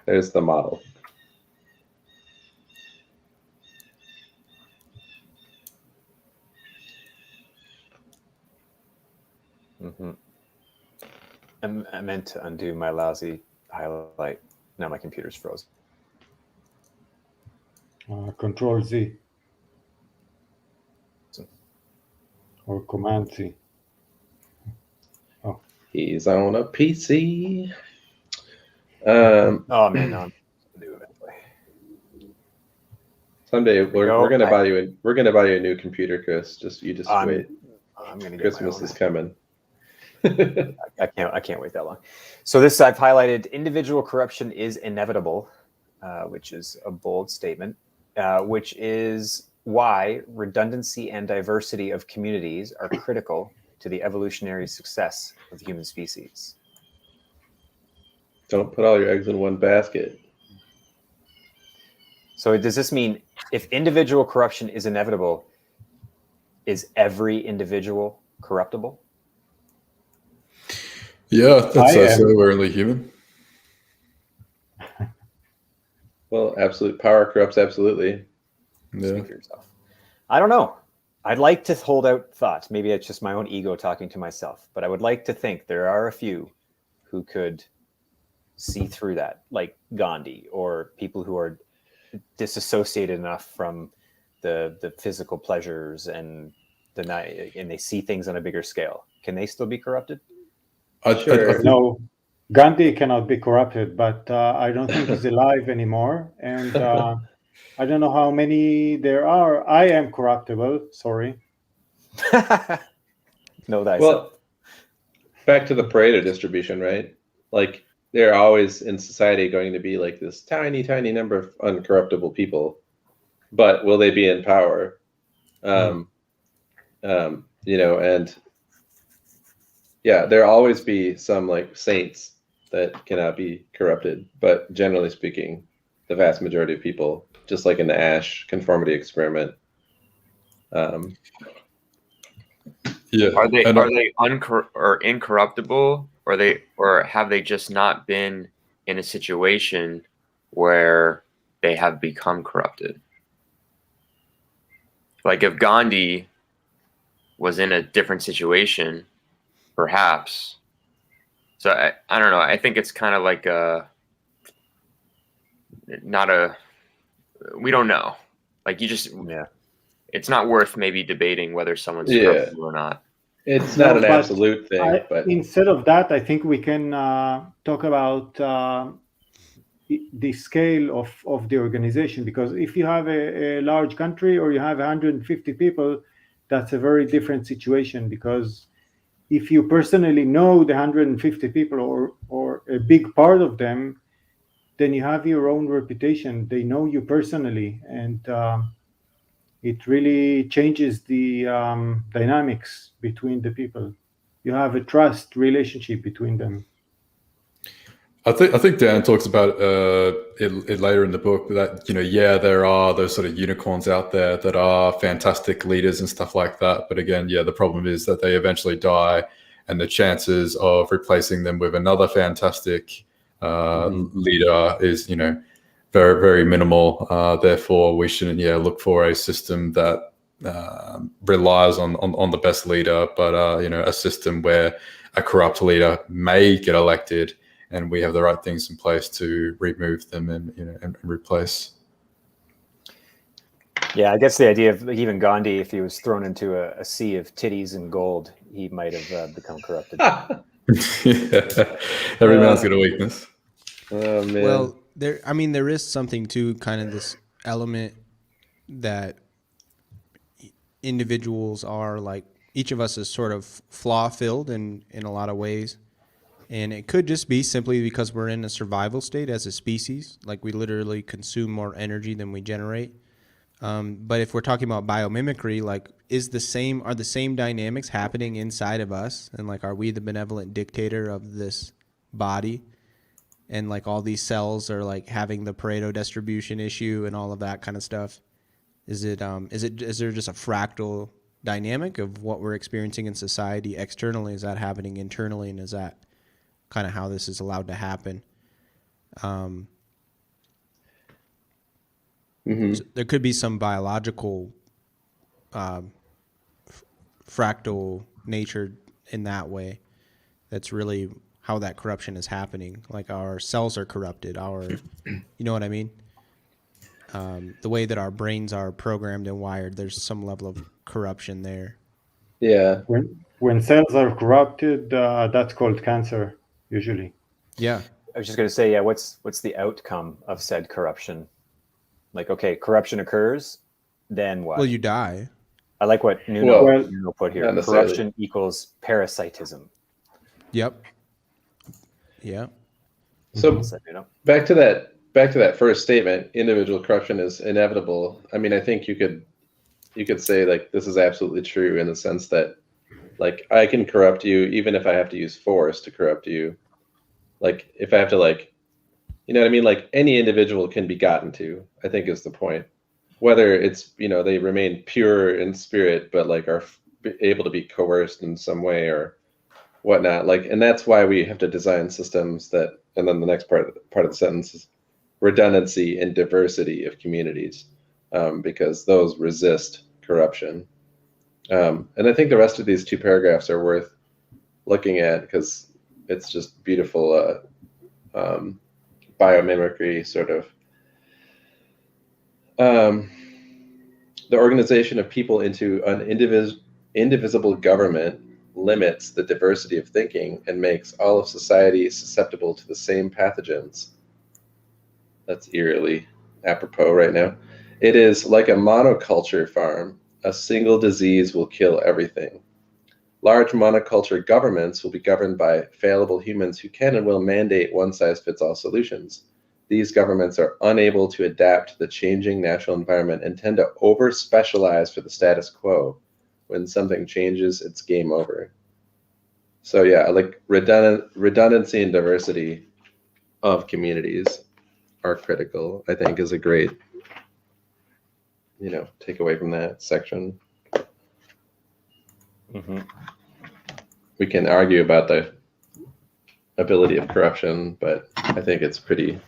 Speaker 2: There's the model.
Speaker 5: Mm-hmm. I meant to undo my lousy highlight. Now my computer's frozen.
Speaker 1: Control Z or Command Z. Oh,
Speaker 2: He's on a PC.
Speaker 5: Oh man, no, I'm gonna do it eventually.
Speaker 2: Someday we're gonna buy you a new computer, Chris. Just wait.
Speaker 5: I'm gonna get
Speaker 2: Christmas is coming.
Speaker 5: I can't wait that long. So this I've highlighted: individual corruption is inevitable, which is a bold statement. Which is why redundancy and diversity of communities are critical to the evolutionary success of the human species.
Speaker 2: Don't put all your eggs in one basket.
Speaker 5: So does this mean if individual corruption is inevitable, is every individual corruptible?
Speaker 6: Yeah,
Speaker 1: I
Speaker 6: that's so.
Speaker 1: am.
Speaker 6: We're only human.
Speaker 2: Well, absolute power corrupts absolutely.
Speaker 6: Yeah.
Speaker 5: Speak for yourself. I don't know. I'd like to hold out thoughts. Maybe it's just my own ego talking to myself, but I would like to think there are a few who could see through that, like Gandhi, or people who are disassociated enough from the physical pleasures and and they see things on a bigger scale. Can they still be corrupted?
Speaker 6: I
Speaker 2: Sure.
Speaker 6: think,
Speaker 1: No, Gandhi cannot be corrupted, but I don't think he's alive anymore. And I don't know how many there are. I am corruptible. Sorry.
Speaker 5: Know thyself.
Speaker 2: Well, back to the Pareto distribution, right? Like they're always in society going to be like this tiny, tiny number of uncorruptible people, but will they be in power? You know, and yeah, there'll always be some like saints that cannot be corrupted, but generally speaking, the vast majority of people, just like in the Ash conformity experiment.
Speaker 6: yeah.
Speaker 4: Are they
Speaker 6: And
Speaker 4: incorruptible, or have they just not been in a situation where they have become corrupted? Like if Gandhi was in a different situation, perhaps. So I don't know. I think it's kind of like we don't know. Like
Speaker 5: Yeah.
Speaker 4: it's not worth maybe debating whether someone's
Speaker 2: Yeah.
Speaker 4: corruptible or not.
Speaker 2: It's not
Speaker 1: No,
Speaker 2: an
Speaker 1: but
Speaker 2: absolute thing, but
Speaker 1: instead of that, I think we can talk about the scale of the organization, because if you have a large country or you have 150 people, that's a very different situation, because if you personally know the 150 people or a big part of them, then you have your own reputation. They know you personally, and it really changes the dynamics between the people. You have a trust relationship between them.
Speaker 6: I think Dan talks about it later in the book that, you know, yeah, there are those sort of unicorns out there that are fantastic leaders and stuff like that. But again, yeah, the problem is that they eventually die, and the chances of replacing them with another fantastic leader is, you know, very, very minimal. Therefore, we shouldn't, look for a system that relies on the best leader, but you know, a system where a corrupt leader may get elected, and we have the right things in place to remove them and, you know, and replace.
Speaker 5: Yeah, I guess the idea of, like, even Gandhi, if he was thrown into a sea of titties and gold, he might have become corrupted.
Speaker 6: Yeah. Every man's got a weakness.
Speaker 2: oh man.
Speaker 3: Well, there is something to kind of this element that individuals are like, each of us is sort of flaw filled in a lot of ways. And it could just be simply because we're in a survival state as a species. Like we literally consume more energy than we generate. But if we're talking about biomimicry, like are the same dynamics happening inside of us? And like, are we the benevolent dictator of this body? And like all these cells are like having the Pareto distribution issue and all of that kind of stuff. Is there just a fractal dynamic of what we're experiencing in society externally? Is that happening internally? And is that kind of how this is allowed to happen? So there could be some biological fractal nature in that way. That's really how that corruption is happening. Like our cells are corrupted. You know what I mean? The way that our brains are programmed and wired, there's some level of corruption there.
Speaker 2: Yeah.
Speaker 1: When cells are corrupted, that's called cancer, usually.
Speaker 3: Yeah.
Speaker 5: I was just going to say, yeah, what's the outcome of said corruption? Like, okay, corruption occurs, then what?
Speaker 3: Well, you die.
Speaker 5: I like what
Speaker 2: Well,
Speaker 5: Nuno put here.
Speaker 2: not necessarily.
Speaker 5: Corruption equals parasitism.
Speaker 3: Yep. Yeah.
Speaker 2: So
Speaker 5: So, you know,
Speaker 2: back to that first statement, individual corruption is inevitable. I mean, I think you could say like this is absolutely true in the sense that like I can corrupt you even if I have to use force to corrupt you. Like if I have to, like, you know what I mean? Like any individual can be gotten to, I think is the point. Whether it's, you know, they remain pure in spirit, but like are able to be coerced in some way, or whatnot. Like, and that's why we have to design systems that. And then the next part of the sentence is redundancy and diversity of communities, because those resist corruption. And I think the rest of these 2 paragraphs are worth looking at because it's just beautiful biomimicry sort of. The organization of people into an indivisible government limits the diversity of thinking and makes all of society susceptible to the same pathogens. That's eerily apropos right now. It is like a monoculture farm. A single disease will kill everything. Large monoculture governments will be governed by fallible humans who can and will mandate one-size-fits-all solutions. These governments are unable to adapt to the changing natural environment and tend to over-specialize for the status quo. When something changes, it's game over. So yeah, like redundancy and diversity of communities are critical, I think, is a great, takeaway from that section.
Speaker 5: Mm-hmm.
Speaker 2: We can argue about the ability of corruption, but I think it's pretty.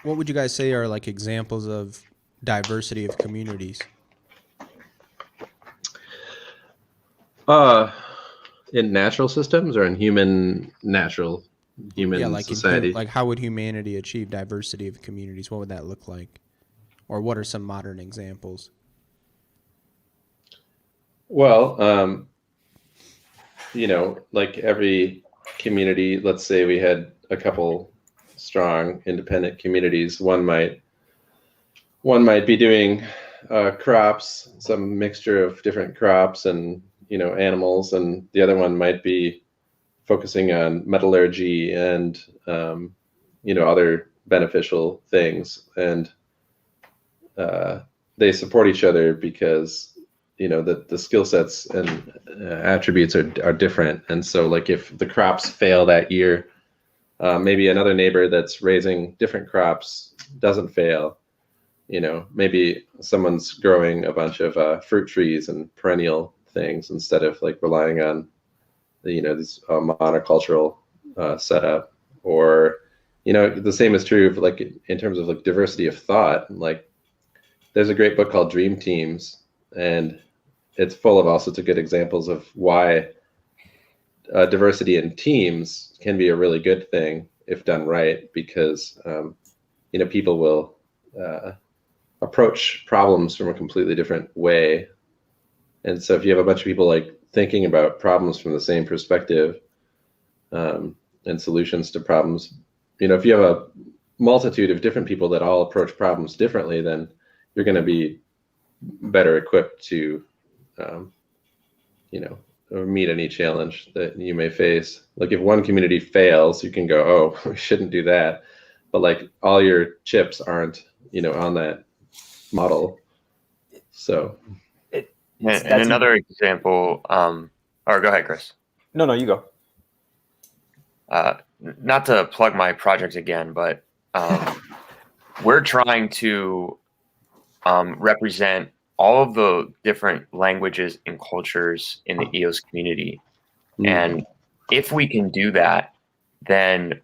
Speaker 3: What would you guys say are like examples of diversity of communities?
Speaker 2: In natural systems or in human society?
Speaker 3: Like how would humanity achieve diversity of communities? What would that look like? Or what are some modern examples?
Speaker 2: Well, like every community, let's say we had a couple strong independent communities. One might be doing crops, some mixture of different crops and animals, and the other one might be focusing on metallurgy and other beneficial things, and they support each other because the skill sets and attributes are different. And so like if the crops fail that year, maybe another neighbor that's raising different crops doesn't fail. Maybe someone's growing a bunch of fruit trees and perennial things instead of like relying on this monocultural setup. Or the same is true of like in terms of like diversity of thought. Like there's a great book called Dream Teams, and it's full of all sorts of good examples of why diversity in teams can be a really good thing if done right, because people will approach problems from a completely different way. And so if you have a bunch of people like thinking about problems from the same perspective and solutions to problems, if you have a multitude of different people that all approach problems differently, then you're going to be better equipped to meet any challenge that you may face. Like if one community fails, you can go, oh, we shouldn't do that. But like all your chips aren't, on that model. So.
Speaker 4: And another example, or go ahead, Chris.
Speaker 5: No, you go.
Speaker 4: Not to plug my project again, but we're trying to represent all of the different languages and cultures in the EOS community. Mm-hmm. And if we can do that, then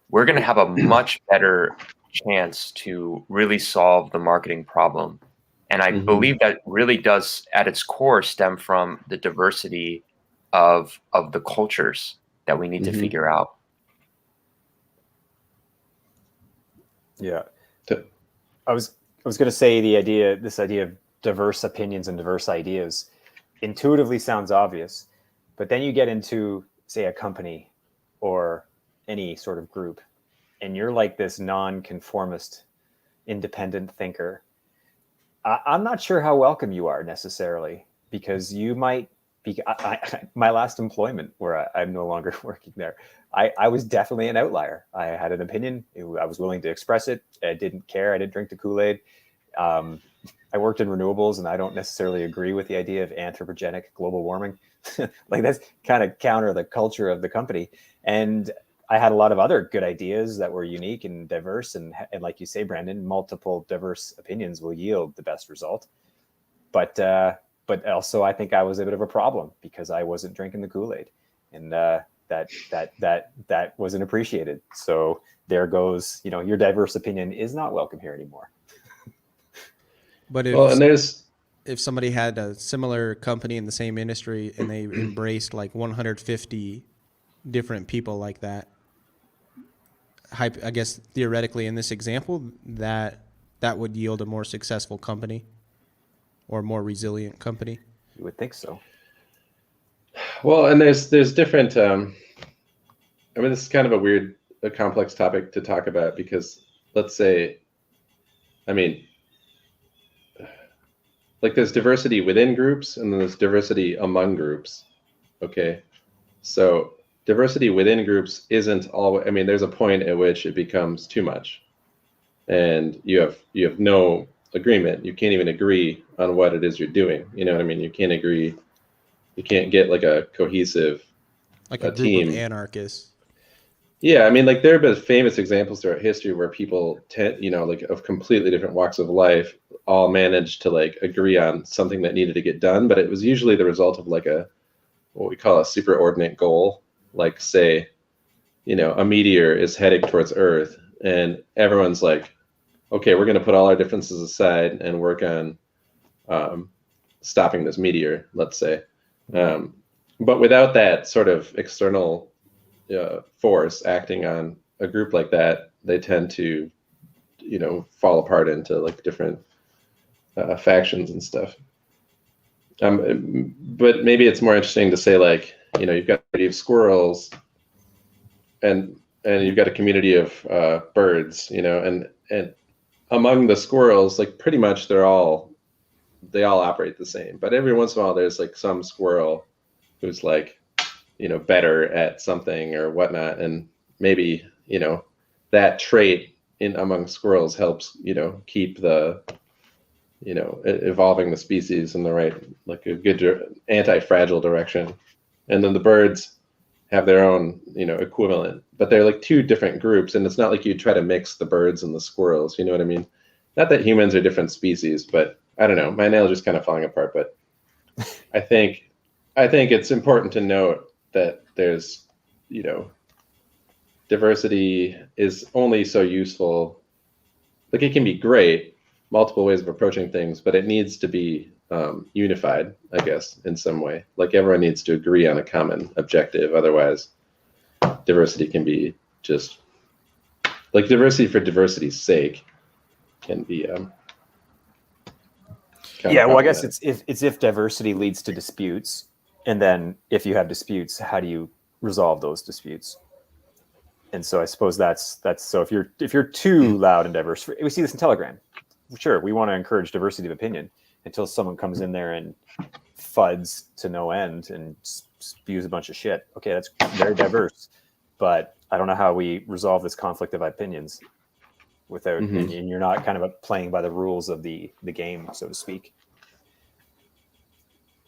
Speaker 4: we're going to have a much better chance to really solve the marketing problem. And I mm-hmm. believe that really does, at its core, stem from the diversity of the cultures that we need mm-hmm. to figure out.
Speaker 5: Yeah. I was going to say this idea of diverse opinions and diverse ideas intuitively sounds obvious, but then you get into, say, a company or any sort of group, and you're like this non-conformist, independent thinker. I'm not sure how welcome you are necessarily, because you might be. My last employment, where I'm no longer working there, I was definitely an outlier. I had an opinion. I was willing to express it. I didn't care. I didn't drink the Kool-Aid. I worked in renewables, and I don't necessarily agree with the idea of anthropogenic global warming. Like that's kind of counter the culture of the company. And I had a lot of other good ideas that were unique and diverse. And like you say, Brandon, multiple diverse opinions will yield the best result. But but also I think I was a bit of a problem because I wasn't drinking the Kool-Aid, and that wasn't appreciated. So there goes, your diverse opinion is not welcome here anymore.
Speaker 3: But
Speaker 2: Well, and
Speaker 3: if somebody had a similar company in the same industry and they embraced like 150 different people like that, I guess theoretically in this example, that would yield a more successful company or more resilient company.
Speaker 5: You would think so.
Speaker 2: Well, and there's different. I mean, this is kind of a complex topic to talk about because let's say, I mean, like there's diversity within groups and then there's diversity among groups. Okay, so diversity within groups isn't always. I mean, there's a point at which it becomes too much, and you have no agreement. You can't even agree on what it is you're doing. You know what I mean? You can't agree. You can't get like a cohesive,
Speaker 3: like a group
Speaker 2: team
Speaker 3: of anarchists.
Speaker 2: Yeah, I mean, like there have been famous examples throughout history where people like of completely different walks of life all managed to like agree on something that needed to get done, but it was usually the result of like what we call a superordinate goal. Like say, a meteor is heading towards Earth and everyone's like, okay, we're going to put all our differences aside and work on stopping this meteor, let's say. But without that sort of external force acting on a group like that, they tend to, fall apart into like different factions and stuff. But maybe it's more interesting to say like, you've got a community of squirrels, and you've got a community of birds, and among the squirrels, like pretty much they all operate the same. But every once in a while, there's like some squirrel who's like, better at something or whatnot, and maybe that trait among squirrels helps keep the evolving the species in the right, like a good anti-fragile direction. And then the birds have their own equivalent, but they're like two different groups, and it's not like you try to mix the birds and the squirrels, you know what I mean? Not that humans are different species, but I don't know, my analogy's kind of falling apart. But I think it's important to note that there's, diversity is only so useful. Like it can be great, multiple ways of approaching things, but it needs to be unified, I guess, in some way. Like everyone needs to agree on a common objective. Otherwise, diversity can be just like diversity for diversity's sake can be.
Speaker 5: Yeah, well, I guess it's if diversity leads to disputes. And then if you have disputes, how do you resolve those disputes? And so I suppose that's so if you're too loud and diverse, we see this in Telegram. Sure, we want to encourage diversity of opinion until someone comes in there and fuds to no end and spews a bunch of shit. Okay, that's very diverse, but I don't know how we resolve this conflict of opinions without, and you're not kind of playing by the rules of the game, so to speak.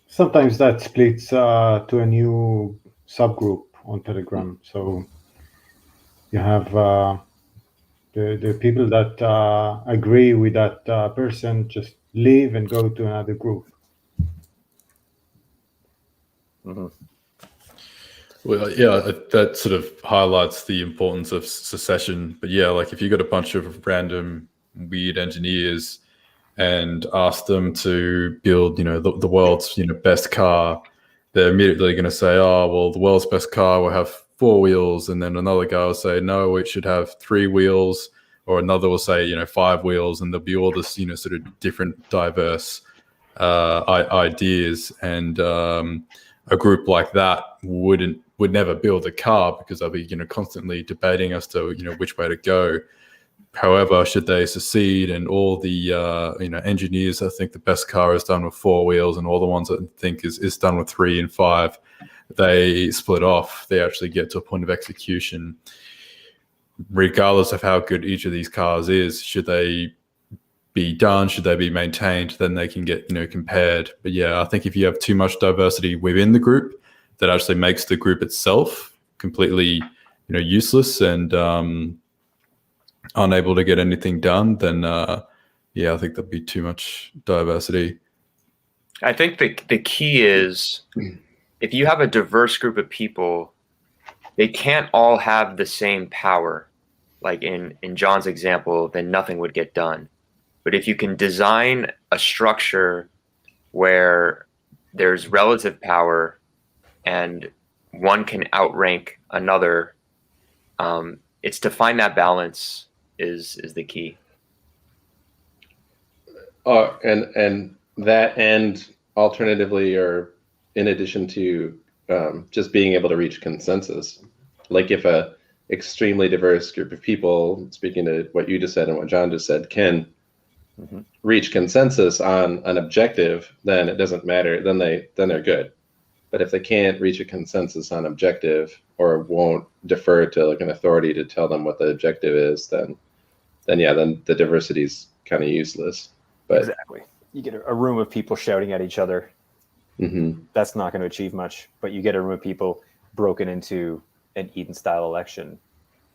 Speaker 1: Sometimes that splits to a new subgroup on Telegram. So you have the people that agree with that person just leave and go to another group.
Speaker 6: Well, yeah, that sort of highlights the importance of secession. But yeah, like if you got a bunch of random weird engineers and ask them to build, the world's, best car, they're immediately going to say, oh, well, the world's best car will have 4 wheels. And then another guy will say, no, it should have 3 wheels. Or another will say, 5 wheels. And there'll be all this, sort of different, diverse ideas. And a group like that would never build a car because they'll be, constantly debating as to, which way to go. However, should they succeed and all the engineers that think the best car is done with 4 wheels and all the ones that think is done with 3 and 5, they split off. They actually get to a point of execution. Regardless of how good each of these cars is, should they be done, should they be maintained, then they can get compared. But yeah, I think if you have too much diversity within the group, that actually makes the group itself completely useless and unable to get anything done, then I think there'd be too much diversity.
Speaker 4: I think the key is if you have a diverse group of people, they can't all have the same power. Like in John's example, then nothing would get done. But if you can design a structure where there's relative power and one can outrank another, it's to find that balance is the key.
Speaker 2: And that, and alternatively, or in addition to just being able to reach consensus, like if a extremely diverse group of people, speaking to what you just said and what John just said, can reach consensus on an objective, then it doesn't matter. Then they're good. But if they can't reach a consensus on objective, or won't defer to like an authority to tell them what the objective is, then the diversity is kind of useless. But
Speaker 5: exactly, you get a room of people shouting at each other. That's not going to achieve much. But you get a room of people broken into an Eden-style election,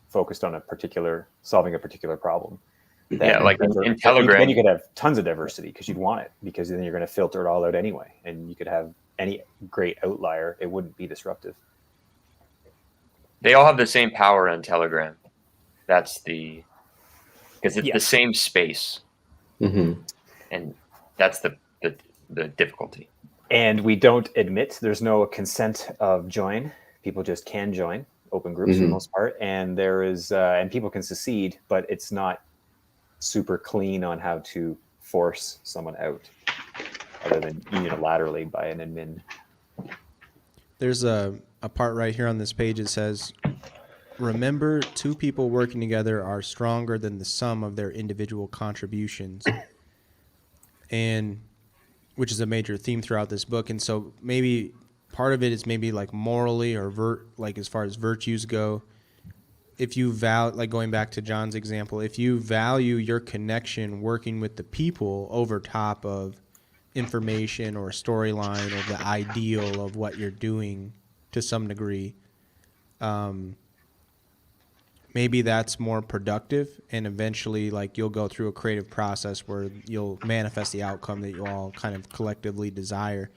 Speaker 5: focused on solving a particular problem.
Speaker 4: Like in Telegram,
Speaker 5: then you could have tons of diversity because you'd want it, because then you're going to filter it all out anyway, and you could have any great outlier. It wouldn't be disruptive.
Speaker 4: They all have the same power on Telegram. That's because it's the same space, and that's the difficulty. And
Speaker 5: we don't admit, there's no consent of join. People just can join open groups for the most part, and there is and people can secede, but it's not super clean on how to force someone out, other than unilaterally by an admin.
Speaker 3: There's a part right here on this page that says, remember, two people working together are stronger than the sum of their individual contributions. And which is a major theme throughout this book. And so maybe part of it is maybe like morally or like as far as virtues go, if you like going back to John's example, if you value your connection working with the people over top of information or storyline or the ideal of what you're doing to some degree, maybe that's more productive, and eventually like you'll go through a creative process where you'll manifest the outcome that you all kind of collectively desire.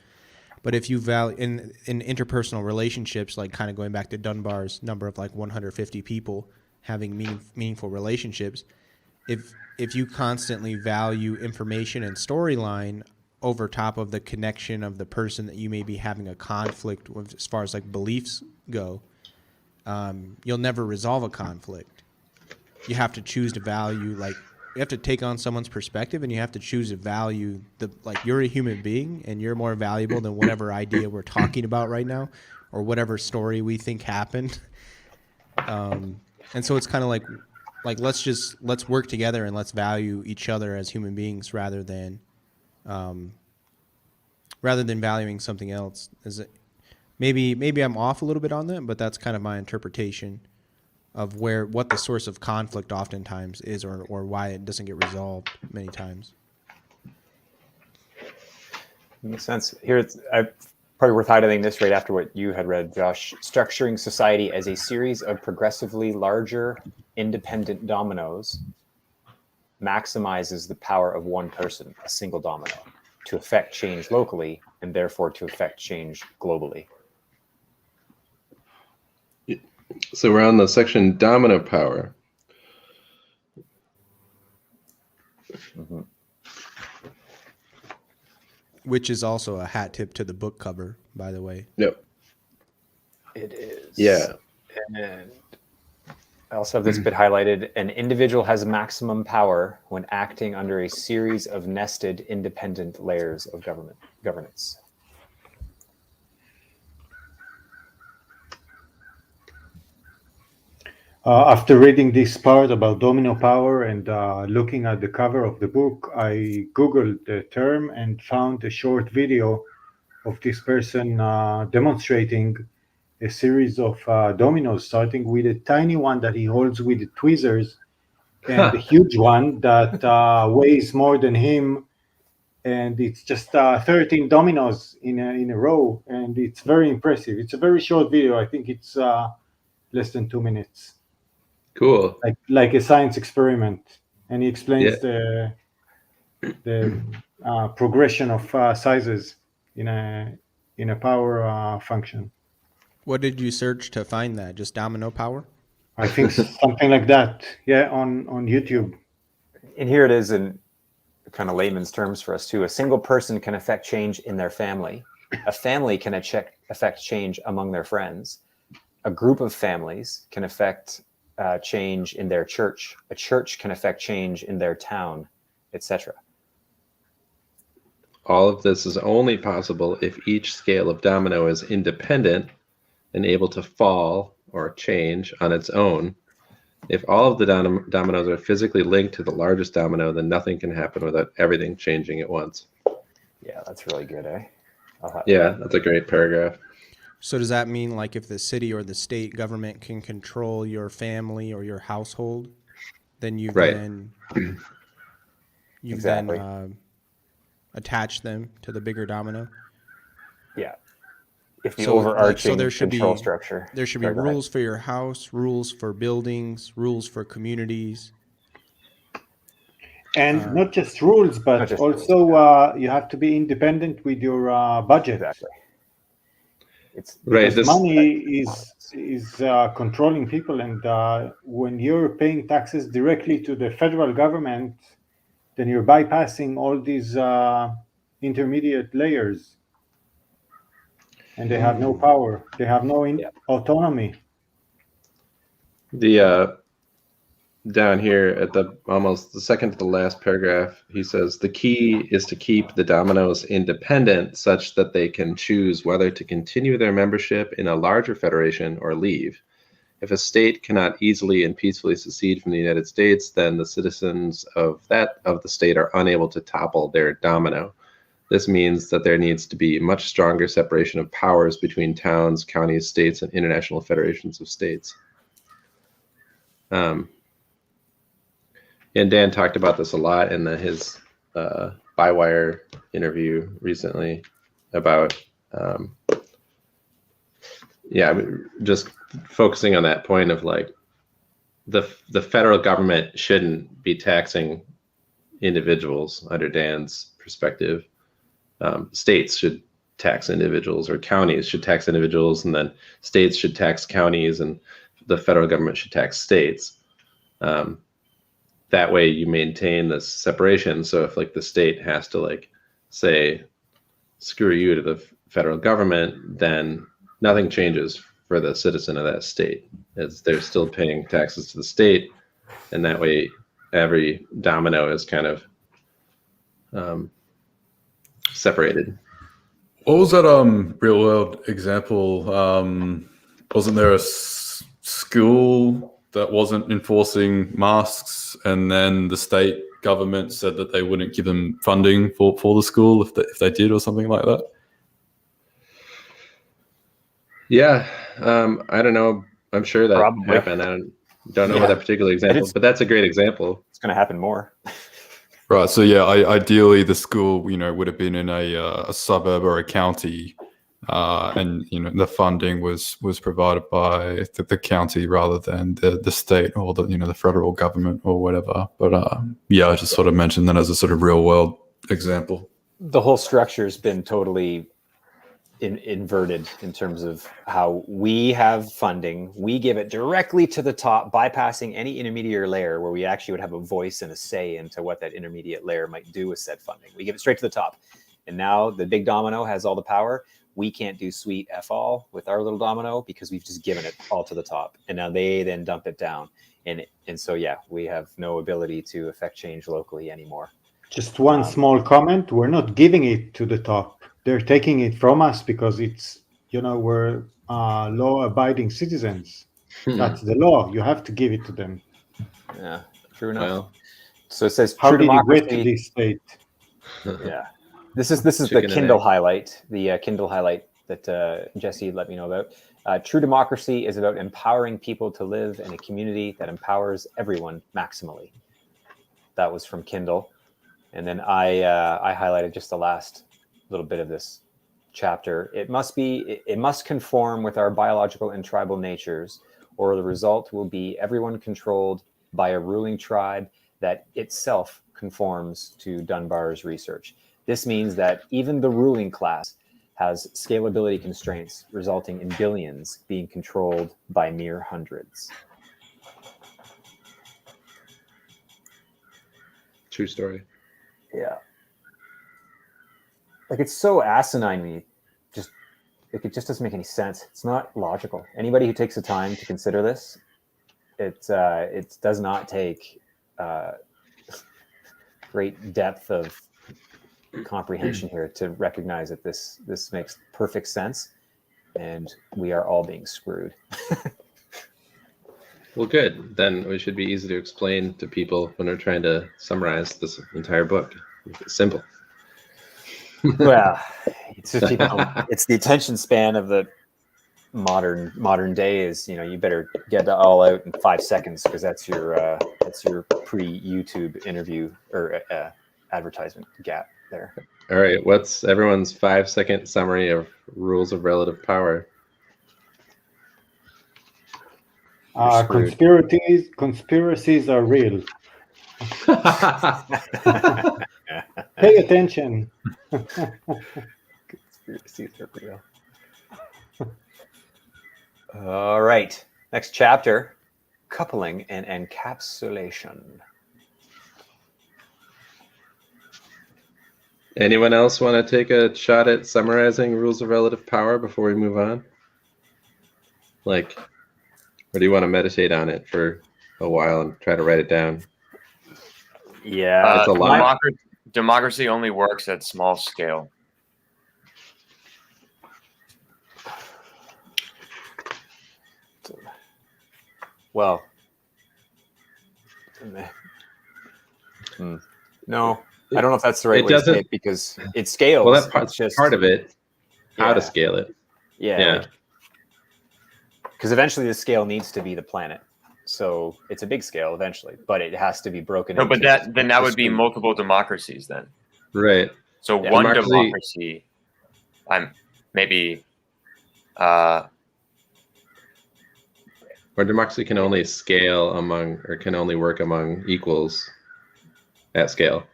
Speaker 3: But if you value in interpersonal relationships, like kind of going back to Dunbar's number of like 150 people having meaningful relationships, if you constantly value information and storyline over top of the connection of the person that you may be having a conflict with as far as like beliefs go, you'll never resolve a conflict. You have to choose to value, like you have to take on someone's perspective, and you have to choose to value you're a human being and you're more valuable than whatever idea we're talking about right now or whatever story we think happened. And so it's kind of like let's work together and let's value each other as human beings rather than valuing something else. Maybe I'm off a little bit on that, but that's kind of my interpretation of what the source of conflict oftentimes is, or why it doesn't get resolved many times.
Speaker 5: Makes sense. Here, it's probably worth highlighting this right after what you had read, Josh. Structuring society as a series of progressively larger independent dominoes maximizes the power of one person, a single domino, to affect change locally and therefore to affect change globally.
Speaker 2: So we're on the section domino power.
Speaker 3: Which is also a hat tip to the book cover, by the way.
Speaker 2: Yep.
Speaker 5: It is.
Speaker 2: Yeah.
Speaker 5: And I also have this bit highlighted. An individual has maximum power when acting under a series of nested independent layers of governance.
Speaker 1: After reading this part about domino power and looking at the cover of the book, I Googled the term and found a short video of this person demonstrating a series of dominoes, starting with a tiny one that he holds with the tweezers and the huge one that weighs more than him. And it's just 13 dominoes in a row. And it's very impressive. It's a very short video. I think it's less than 2 minutes.
Speaker 2: Cool.
Speaker 1: Like a science experiment, and he explains the progression of sizes in a power function.
Speaker 3: What did you search to find that? Just domino power?
Speaker 1: I think something like that. Yeah, on YouTube.
Speaker 5: And here it is in kind of layman's terms for us too. A single person can affect change in their family. A family can affect change among their friends. A group of families can affect change in their church. A church can affect change in their town, etc.
Speaker 2: All of this is only possible if each scale of domino is independent and able to fall or change on its own. If all of the dominoes are physically linked to the largest domino, then nothing can happen without everything changing at once.
Speaker 5: Yeah, that's really good, eh?
Speaker 2: Yeah, that's a great paragraph.
Speaker 3: So does that mean like if the city or the state government can control your family or your household, then you've
Speaker 2: Right.
Speaker 3: then
Speaker 5: Exactly.
Speaker 3: attached them to the bigger domino?
Speaker 5: Yeah. If the
Speaker 3: So,
Speaker 5: overarching
Speaker 3: there should
Speaker 5: control
Speaker 3: be
Speaker 5: structure.
Speaker 3: There should be
Speaker 5: Sorry, go ahead.
Speaker 3: rules for your house, rules for buildings, rules for communities.
Speaker 1: And not just rules, but
Speaker 5: Not just
Speaker 1: also you have to be independent with your budget.
Speaker 5: Exactly. It's
Speaker 2: Right.
Speaker 1: Because money is controlling people, and when you're paying taxes directly to the federal government, then you're bypassing all these intermediate layers, and they have no power. They have no autonomy.
Speaker 2: The down here at the almost the second to the last paragraph, he says the key is to keep the dominoes independent such that they can choose whether to continue their membership in a larger federation or leave. If a state cannot easily and peacefully secede from the United States, then the citizens of the state are unable to topple their domino. This means that there needs to be much stronger separation of powers between towns, counties, states, and international federations of states. And Dan talked about this a lot in his Bywire interview recently about, just focusing on that point of like the federal government shouldn't be taxing individuals under Dan's perspective. States should tax individuals, or counties should tax individuals, and then states should tax counties, and the federal government should tax states. That way you maintain this separation. So if like the state has to like say, screw you to the federal government, then nothing changes for the citizen of that state, as they're still paying taxes to the state. And that way every domino is kind of separated.
Speaker 6: What was that real world example? Wasn't there a school that wasn't enforcing masks, and then the state government said that they wouldn't give them funding for the school if they did, or something like that?
Speaker 2: Yeah, I don't know. I'm sure that
Speaker 5: Probably.
Speaker 2: happened. I don't know about that particular example, but that's a great example.
Speaker 5: It's going to happen more.
Speaker 6: Right. So yeah, ideally the school, would have been in a suburb or a county, and the funding was provided by the county rather than the state or the federal government or whatever. But I just sort of mentioned that as a sort of real world example.
Speaker 5: The whole structure's been totally inverted in terms of how we have funding. We give it directly to the top, bypassing any intermediate layer where we actually would have a voice and a say into what that intermediate layer might do with said funding. We give it straight to the top. And now the big domino has all the power. We can't do sweet F all with our little domino because we've just given it all to the top. And now they then dump it down. And so, we have no ability to affect change locally anymore.
Speaker 1: Just one small comment. We're not giving it to the top. They're taking it from us because it's, we're law-abiding citizens. That's the law. You have to give it to them.
Speaker 5: Yeah, true enough.
Speaker 2: Well,
Speaker 5: so it says
Speaker 1: how
Speaker 5: true
Speaker 1: did
Speaker 5: democracy.
Speaker 1: it get to this state?
Speaker 5: Yeah, this is the Kindle highlight. The Kindle highlight that Jesse let me know about. True democracy is about empowering people to live in a community that empowers everyone maximally. That was from Kindle, and then I highlighted just the last little bit of this chapter. It must conform with our biological and tribal natures, or the result will be everyone controlled by a ruling tribe that itself conforms to Dunbar's research. This means that even the ruling class has scalability constraints, resulting in billions being controlled by mere hundreds.
Speaker 2: True story.
Speaker 5: Yeah. Like, it's so asinine when you just, like, it just doesn't make any sense. It's not logical. Anybody who takes the time to consider this, it does not take great depth of comprehension here to recognize that this makes perfect sense, and we are all being screwed.
Speaker 2: Well, good. Then we should be easy to explain to people when they're trying to summarize this entire book. Make it simple.
Speaker 5: Well, it's just it's the attention span of the modern day is, you better get it all out in 5 seconds, because that's your pre-YouTube interview or advertisement gap there.
Speaker 2: All right. What's everyone's 5-second summary of rules of relative power?
Speaker 1: Conspiracies are real. Pay attention.
Speaker 5: Conspiracies are real. All right. Next chapter, coupling and encapsulation.
Speaker 2: Anyone else want to take a shot at summarizing rules of relative power before we move on? Like, or do you want to meditate on it for a while and try to write it down?
Speaker 5: Yeah,
Speaker 2: it's a lot.
Speaker 4: Democracy only works at small scale.
Speaker 5: Well, no, I don't know if that's the right way to say it, because it scales.
Speaker 2: Well, that's just part of it. How to scale it.
Speaker 5: Yeah. Because eventually the scale needs to be the planet. So it's a big scale eventually, but it has to be broken.
Speaker 4: No, but that would be multiple democracies then.
Speaker 2: Right.
Speaker 4: So one democracy,
Speaker 2: or democracy can only scale among, or can only work among equals at scale.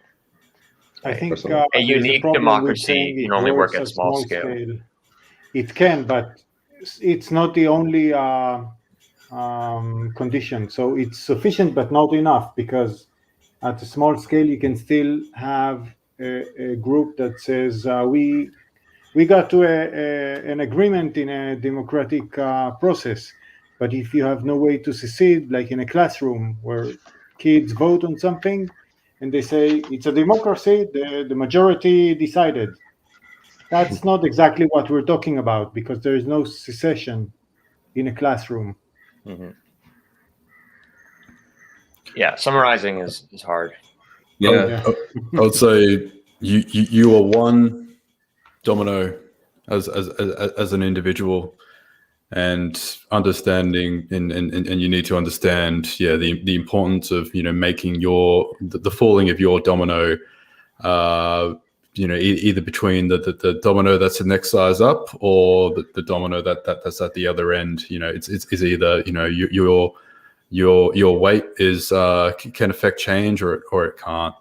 Speaker 1: I think
Speaker 4: a unique democracy can only work at small scale.
Speaker 1: It can, but it's not the only condition. So it's sufficient, but not enough, because at a small scale, you can still have a group that says we got to an agreement in a democratic process. But if you have no way to secede, like in a classroom where kids vote on something and they say it's a democracy, the majority decided. That's not exactly what we're talking about, because there is no secession in a classroom.
Speaker 5: Mm-hmm.
Speaker 4: Yeah, summarizing is hard.
Speaker 2: Yeah.
Speaker 6: I would say you are one domino as an individual, and understanding and you need to understand the importance of making the falling of your domino either between the domino that's the next size up, or the domino that's at the other end. It's either your weight is can affect change, or it can't.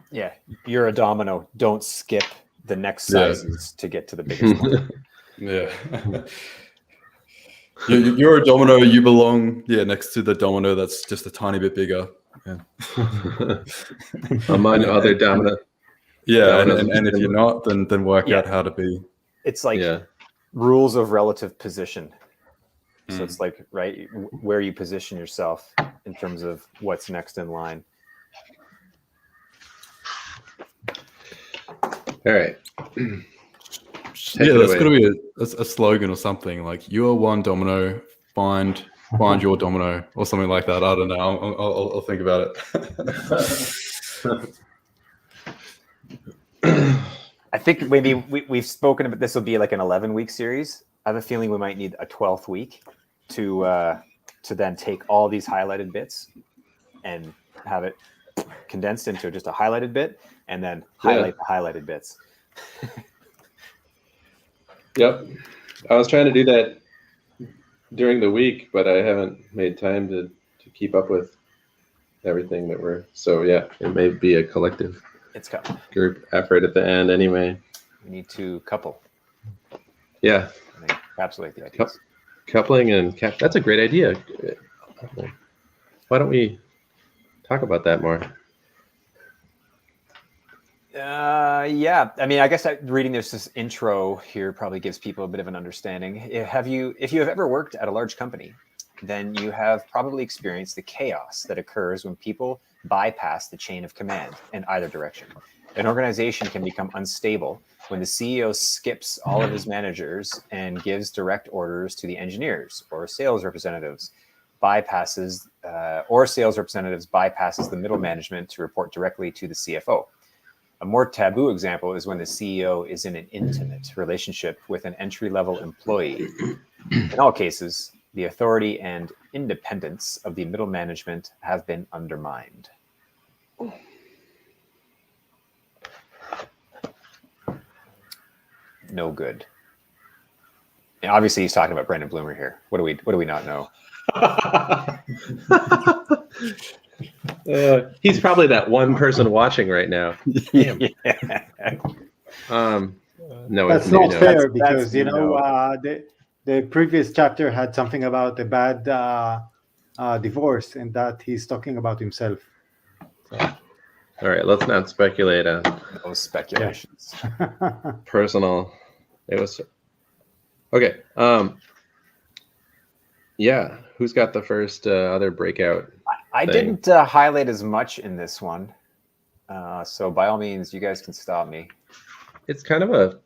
Speaker 5: Yeah, you're a domino. Don't skip the next sizes to get to the biggest one.
Speaker 6: Yeah. You're a domino. You belong next to the domino that's just a tiny bit bigger. Yeah.
Speaker 2: Among other domino.
Speaker 6: Yeah, and if you're not, then work out how to be.
Speaker 5: It's like rules of relative position. So it's like, right, where you position yourself in terms of what's next in line.
Speaker 2: All right.
Speaker 6: That's got to be a slogan or something, like you are one domino, find your domino, or something like that. I don't know. I'll think about
Speaker 5: it. I think maybe we've spoken about this will be like an 11-week series. I have a feeling we might need a 12th week to then take all these highlighted bits and have it condensed into just a highlighted bit, and then highlight the highlighted bits.
Speaker 2: Yep. I was trying to do that during the week, but I haven't made time to keep up with everything that we're, so it may be a collective
Speaker 5: It's coming.
Speaker 2: group effort at the end anyway.
Speaker 5: We need to couple
Speaker 2: Yeah,
Speaker 5: and encapsulate the ideas.
Speaker 2: coupling and that's a great idea. Why don't we talk about that more?
Speaker 5: Yeah, I mean, I guess reading this intro here probably gives people a bit of an understanding. If you have ever worked at a large company, then you have probably experienced the chaos that occurs when people bypass the chain of command in either direction. An organization can become unstable when the CEO skips all of his managers and gives direct orders to the engineers or sales representatives, bypasses the middle management to report directly to the CFO. A more taboo example is when the CEO is in an intimate relationship with an entry-level employee. In all cases, the authority and independence of the middle management have been undermined. No good. And obviously, he's talking about Brendan Bloomer here. What do we not know?
Speaker 2: He's probably that one person watching right now. Damn. No,
Speaker 1: That's
Speaker 2: maybe
Speaker 1: not
Speaker 2: no.
Speaker 1: fair
Speaker 5: That's
Speaker 1: because
Speaker 5: no.
Speaker 1: The previous chapter had something about a bad divorce, and that he's talking about himself. So.
Speaker 2: All right, let's not speculate on
Speaker 5: No speculations.
Speaker 2: personal. It was okay. Yeah, who's got the first other breakout?
Speaker 5: I
Speaker 2: thing?
Speaker 5: didn't highlight as much in this one, so by all means, you guys can stop me.
Speaker 2: It's kind of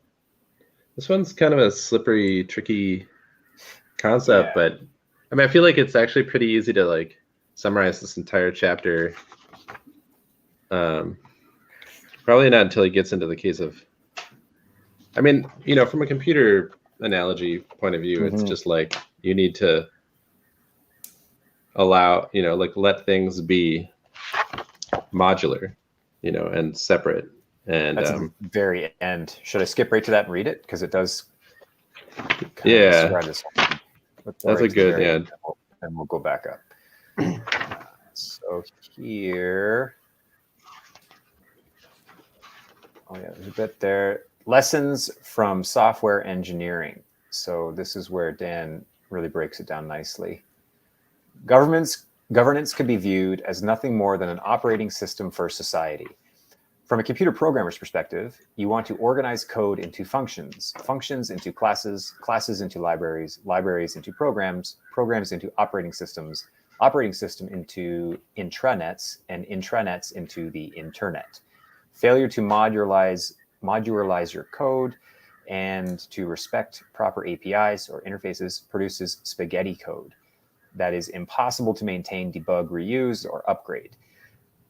Speaker 2: this one's kind of a slippery, tricky concept,
Speaker 5: Yeah.
Speaker 2: but I mean, I feel like it's actually pretty easy to like summarize this entire chapter. Probably not until he gets into the case of, I mean, from a computer analogy point of view, it's just like you need to allow, like let things be modular, and separate. And
Speaker 5: That's at the very end. Should I skip right to that and read it? Because it does
Speaker 2: Yeah.
Speaker 5: describe this.
Speaker 2: That's a good, yeah.
Speaker 5: And we'll go back up. So here. Oh yeah, there's a bit there. Lessons from software engineering. So this is where Dan really breaks it down nicely. Governance can be viewed as nothing more than an operating system for society. From a computer programmer's perspective, you want to organize code into functions, functions into classes, classes into libraries, libraries into programs, programs into operating systems, operating system into intranets, and intranets into the internet. Failure to modularize your code and to respect proper APIs or interfaces produces spaghetti code that is impossible to maintain, debug, reuse, or upgrade.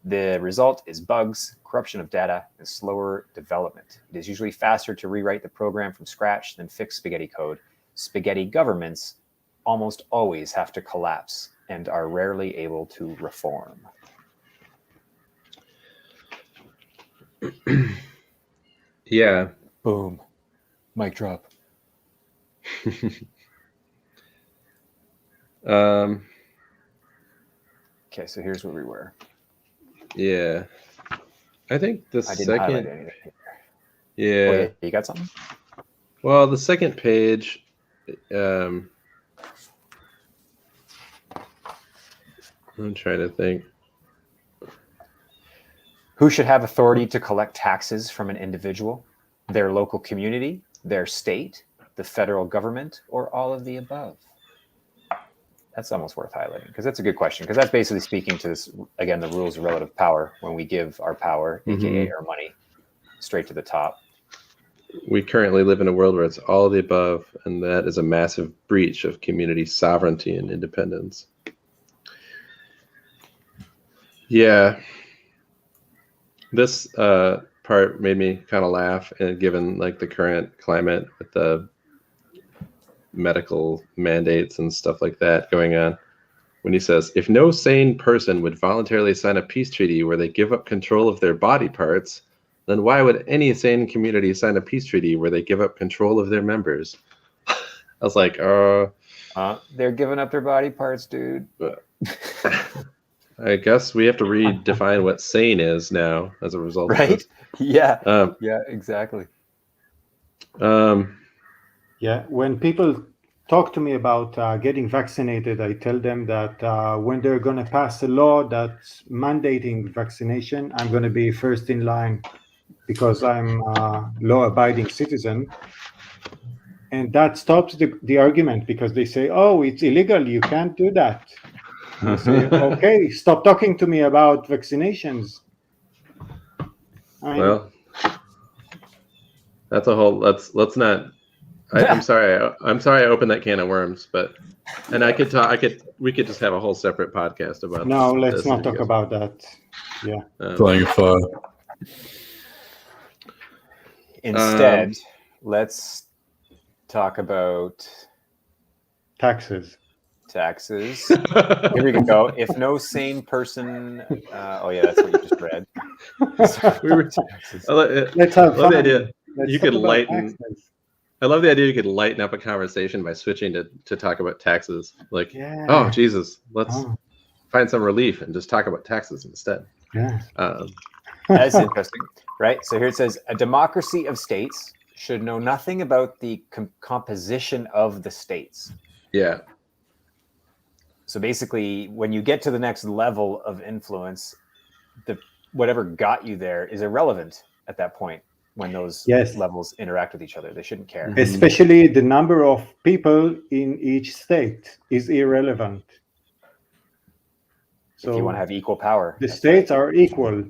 Speaker 5: The result is bugs, corruption of data, and slower development. It is usually faster to rewrite the program from scratch than fix spaghetti code. Spaghetti governments almost always have to collapse and are rarely able to reform.
Speaker 2: Yeah.
Speaker 5: Boom. Mic drop. Okay, so here's where we were.
Speaker 2: Yeah. I think the
Speaker 5: I didn't highlight
Speaker 2: second.
Speaker 5: anything.
Speaker 2: Yeah.
Speaker 5: Oh, yeah. You got something?
Speaker 2: Well, the second page. I'm trying to think.
Speaker 5: Who should have authority to collect taxes from an individual, their local community, their state, the federal government, or all of the above? That's almost worth highlighting because that's a good question, because that's basically speaking to this, again, the rules of relative power when we give our power, aka our money, straight to the top.
Speaker 2: We currently live in a world where it's all of the above, and that is a massive breach of community sovereignty and independence. Yeah. This part made me kind of laugh, and given like the current climate with the medical mandates and stuff like that going on, when he says, if no sane person would voluntarily sign a peace treaty where they give up control of their body parts, then why would any sane community sign a peace treaty where they give up control of their members? I was like,
Speaker 5: they're giving up their body parts, dude.
Speaker 2: I guess we have to redefine what sane is now as a result of
Speaker 5: Right?
Speaker 2: this.
Speaker 5: Yeah.
Speaker 2: Um,
Speaker 5: Yeah, exactly.
Speaker 1: Yeah, when people talk to me about getting vaccinated, I tell them that when they're going to pass a law that's mandating vaccination, I'm going to be first in line because I'm a law-abiding citizen. And that stops the argument because they say, oh, it's illegal, you can't do that. And I say, okay, stop talking to me about vaccinations. I mean,
Speaker 2: well, that's a whole. Let's not. I'm sorry. I'm sorry I opened that can of worms, but I could talk. We could just have a whole separate podcast about.
Speaker 1: no, let's
Speaker 2: this
Speaker 1: not
Speaker 2: if you
Speaker 1: talk
Speaker 2: guys-
Speaker 1: about that. Yeah.
Speaker 6: Playing a fire.
Speaker 5: Instead, let's talk about
Speaker 1: Taxes.
Speaker 5: taxes. Here we go. If no sane person, oh yeah, that's what you just read.
Speaker 2: we were,
Speaker 5: Taxes.
Speaker 1: Let's have
Speaker 2: love
Speaker 1: fun.
Speaker 2: the idea.
Speaker 1: Let's
Speaker 2: You
Speaker 1: talk
Speaker 2: could
Speaker 1: about
Speaker 2: lighten.
Speaker 1: taxes.
Speaker 2: I love the idea you could lighten up a conversation by switching to talk about taxes. Like,
Speaker 1: Yeah.
Speaker 2: oh Jesus, let's
Speaker 1: Oh,
Speaker 2: find some relief and just talk about taxes instead.
Speaker 1: yeah.
Speaker 5: That's interesting, right? So here it says, a democracy of states should know nothing about the composition of the states.
Speaker 2: Yeah.
Speaker 5: So basically, when you get to the next level of influence, whatever got you there is irrelevant at that point when those
Speaker 1: Yes.
Speaker 5: levels interact with each other. They shouldn't care.
Speaker 1: Especially the number of people in each state is irrelevant. So
Speaker 5: If you want to have equal power.
Speaker 1: the
Speaker 5: that's
Speaker 1: states
Speaker 5: right.
Speaker 1: are equal.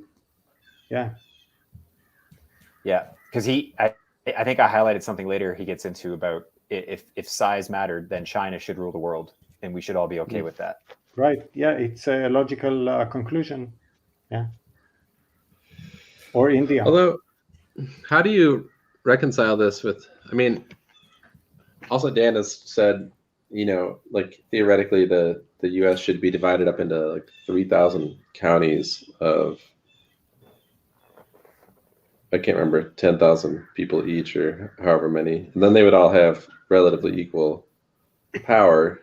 Speaker 1: Yeah.
Speaker 5: Yeah, because I think I highlighted something later he gets into about if size mattered, then China should rule the world, and we should all be okay with that.
Speaker 1: Right. Yeah, it's a logical conclusion. Yeah. Or India.
Speaker 2: Although, how do you reconcile this with? I mean, also Dan has said, like theoretically, the U.S. should be divided up into like 3,000 counties of, I can't remember, 10,000 people each or however many, and then they would all have relatively equal power.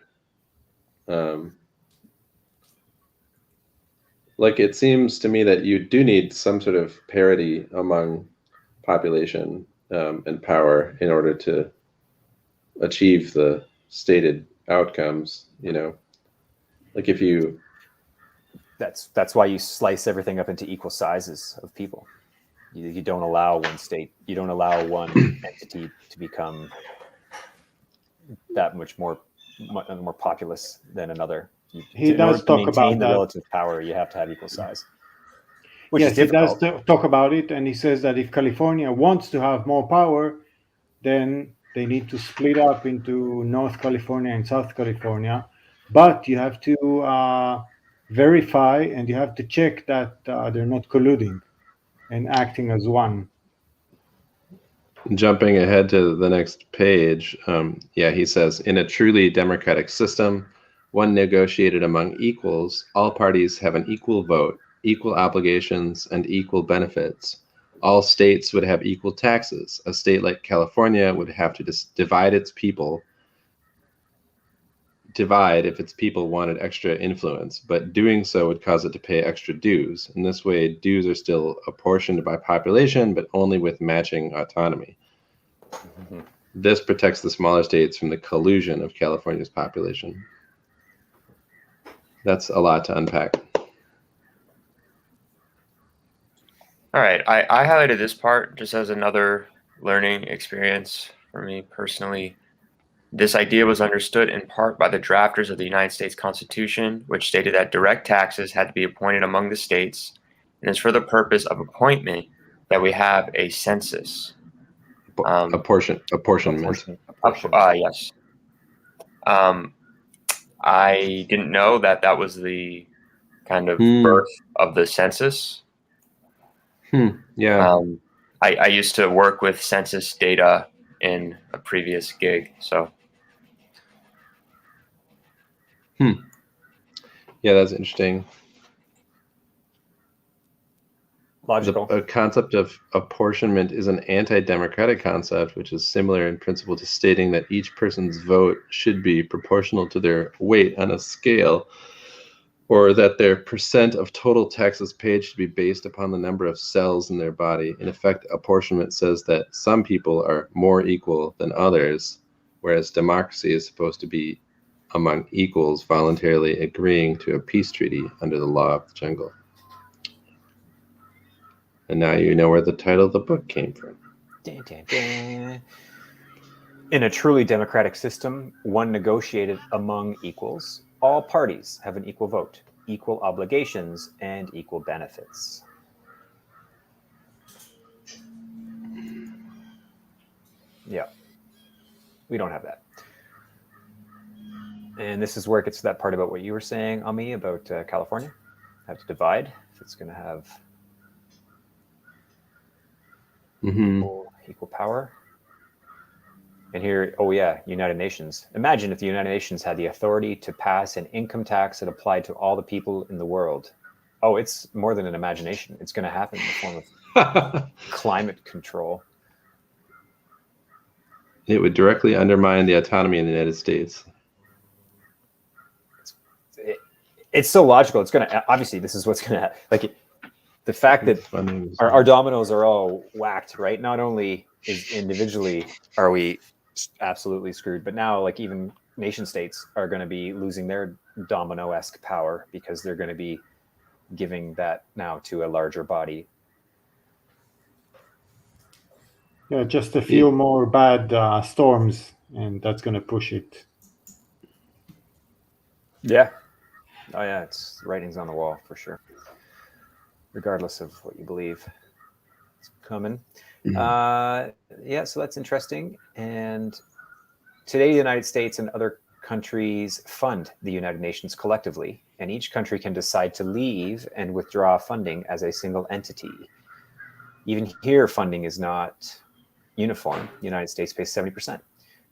Speaker 2: Like it seems to me that you do need some sort of parity among population and power in order to achieve the stated outcomes. Like if you.
Speaker 5: That's why you slice everything up into equal sizes of people. You don't allow one state, you don't allow one entity to become that much more populous than another.
Speaker 1: He
Speaker 5: In order
Speaker 1: does
Speaker 5: to
Speaker 1: talk
Speaker 5: maintain
Speaker 1: about
Speaker 5: the
Speaker 1: that.
Speaker 5: relative power, you have to have equal size. Which
Speaker 1: Yes,
Speaker 5: is
Speaker 1: he does
Speaker 5: difficult.
Speaker 1: talk about it, and he says that if California wants to have more power, then they need to split up into North California and South California. But you have to verify and you have to check that they're not colluding and acting as one.
Speaker 2: Jumping ahead to the next page, he says, in a truly democratic system, one negotiated among equals, all parties have an equal vote, equal obligations, and equal benefits. All states would have equal taxes. A state like California would have to divide if its people wanted extra influence, but doing so would cause it to pay extra dues. In this way, dues are still apportioned by population, but only with matching autonomy. Mm-hmm. This protects the smaller states from the collusion of California's population. That's a lot to unpack.
Speaker 4: All right, I highlighted this part just as another learning experience for me personally. This idea was understood in part by the drafters of the United States Constitution, which stated that direct taxes had to be appointed among the states, and it's for the purpose of appointment that we have a census.
Speaker 2: Apportionment.
Speaker 4: Yes. I didn't know that was the kind of birth of the census.
Speaker 2: Yeah.
Speaker 4: I used to work with census data in a previous gig, so.
Speaker 2: Yeah, that's interesting.
Speaker 5: Logical.
Speaker 2: The concept of apportionment is an anti-democratic concept, which is similar in principle to stating that each person's vote should be proportional to their weight on a scale or that their percent of total taxes paid should be based upon the number of cells in their body. In effect, apportionment says that some people are more equal than others, whereas democracy is supposed to be among equals voluntarily agreeing to a peace treaty under the law of the jungle. And now you know where the title of the book came from.
Speaker 5: Dun, dun, dun. In a truly democratic system, one negotiated among equals, all parties have an equal vote, equal obligations, and equal benefits. Yeah, we don't have that. And this is where it gets to that part about what you were saying, Ami, about California. Have to divide if it's going to have equal power. And here, oh yeah, United Nations. Imagine if the United Nations had the authority to pass an income tax that applied to all the people in the world. Oh, it's more than an imagination. It's going to happen in the form of climate control.
Speaker 2: It would directly undermine the autonomy in the United States.
Speaker 5: It's so logical. It's going to, obviously, this is what's going to, like, the fact that our dominoes are all whacked, right? Not only is individually are we absolutely screwed, but now, like, even nation states are going to be losing their domino-esque power because they're going to be giving that now to a larger body.
Speaker 1: Yeah, just a few more bad storms, and that's going to push it.
Speaker 5: Yeah. Oh yeah, it's writing's on the wall for sure. Regardless of what you believe, it's coming. Yeah, so that's interesting. And today, the United States and other countries fund the United Nations collectively, and each country can decide to leave and withdraw funding as a single entity. Even here, funding is not uniform. The United States pays 70%,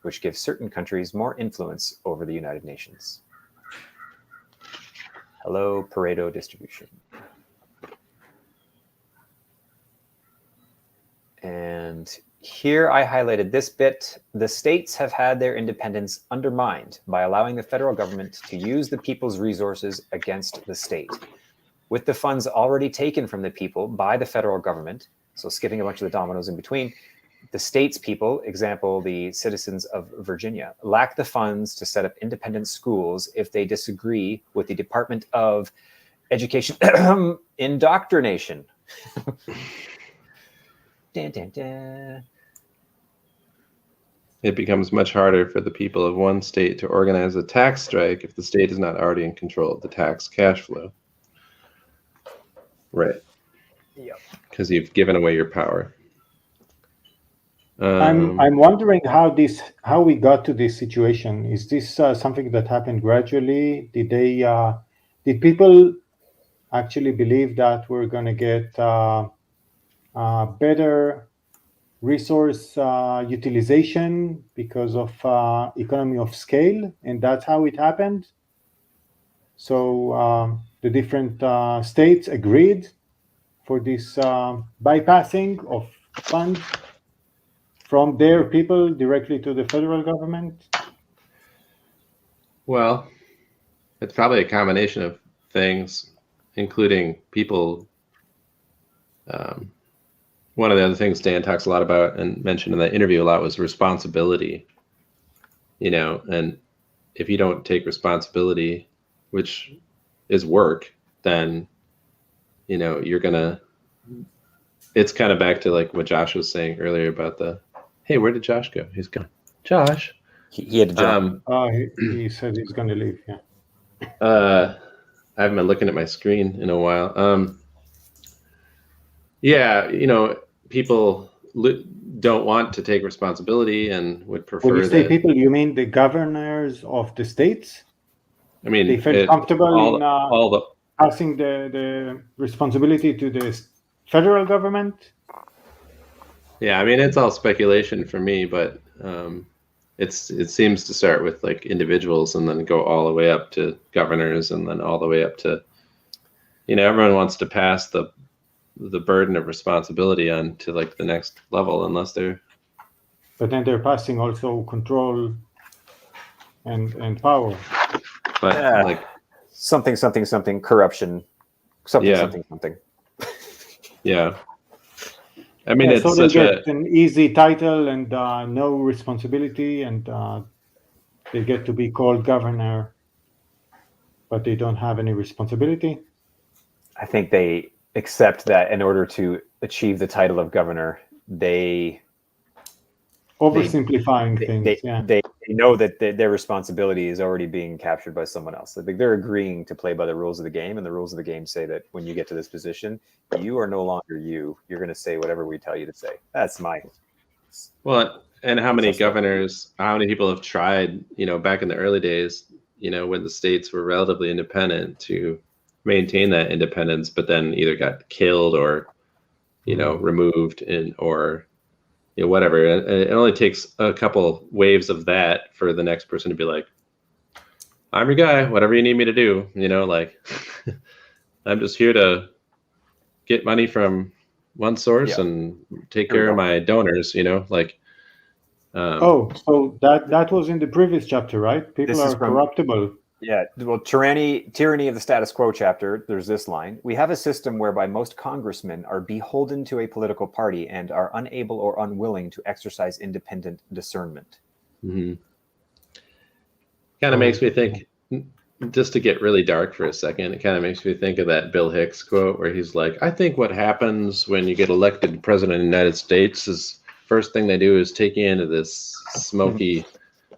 Speaker 5: which gives certain countries more influence over the United Nations. Hello, Pareto distribution. And here I highlighted this bit. The states have had their independence undermined by allowing the federal government to use the people's resources against the state. With the funds already taken from the people by the federal government, so skipping a bunch of the dominoes in between, the state's people, example, the citizens of Virginia, lack the funds to set up independent schools if they disagree with the Department of Education indoctrination. Dun, dun, dun.
Speaker 2: It becomes much harder for the people of one state to organize a tax strike if the state is not already in control of the tax cash flow. Right.
Speaker 5: Yep.
Speaker 2: Because you've given away your power.
Speaker 1: I'm wondering how we got to this situation. Is this something that happened gradually? Did people actually believe that we're going to get better resource utilization because of economy of scale, and that's how it happened? So the different states agreed for this bypassing of funds from their people directly to the federal government?
Speaker 2: Well, it's probably a combination of things, including people. One of the other things Dan talks a lot about and mentioned in that interview a lot was responsibility. And if you don't take responsibility, which is work, then, you're going to, it's kind of back to like what Josh was saying earlier about hey, where did Josh go? He's gone. Josh.
Speaker 5: He had to jump.
Speaker 1: He said he's going to leave. Yeah.
Speaker 2: I haven't been looking at my screen in a while. Yeah, people don't want to take responsibility and would prefer.
Speaker 1: When you say people, you mean the governors of the states?
Speaker 2: I mean,
Speaker 1: they felt comfortable in passing the responsibility to the federal government.
Speaker 2: Yeah, I mean, it's all speculation for me, but it seems to start with like individuals and then go all the way up to governors and then all the way up to, everyone wants to pass the burden of responsibility on to like the next level unless they're.
Speaker 1: But then they're passing also control and power.
Speaker 2: But
Speaker 5: something, something, something, corruption, something,
Speaker 2: Yeah.
Speaker 5: something, something.
Speaker 2: Yeah. I mean,
Speaker 1: Yeah,
Speaker 2: it's
Speaker 1: so they
Speaker 2: such
Speaker 1: get
Speaker 2: a
Speaker 1: an easy title and no responsibility, and they get to be called governor, but they don't have any responsibility.
Speaker 5: I think they accept that in order to achieve the title of governor, they
Speaker 1: Oversimplifying things, yeah.
Speaker 5: they know that their responsibility is already being captured by someone else. Like they're agreeing to play by the rules of the game, and the rules of the game say that when you get to this position, you are no longer you. You're going to say whatever we tell you to say. That's my.
Speaker 2: well, and how many
Speaker 5: Assessment.
Speaker 2: governors, how many people have tried, back in the early days, when the states were relatively independent to maintain that independence, but then either got killed or, removed or whatever. It only takes a couple waves of that for the next person to be like, I'm your guy, whatever you need me to do, like I'm just here to get money from one source and take care of my donors, like.
Speaker 1: So that was in the previous chapter, right? People
Speaker 5: This is
Speaker 1: are
Speaker 5: from-
Speaker 1: corruptible.
Speaker 5: Yeah, well, tyranny of the status quo chapter, there's this line. We have a system whereby most congressmen are beholden to a political party and are unable or unwilling to exercise independent discernment.
Speaker 2: Kind of makes me think, just to get really dark for a second, it kind of makes me think of that Bill Hicks quote where he's like, I think what happens when you get elected president of the United States is first thing they do is take you into this smoky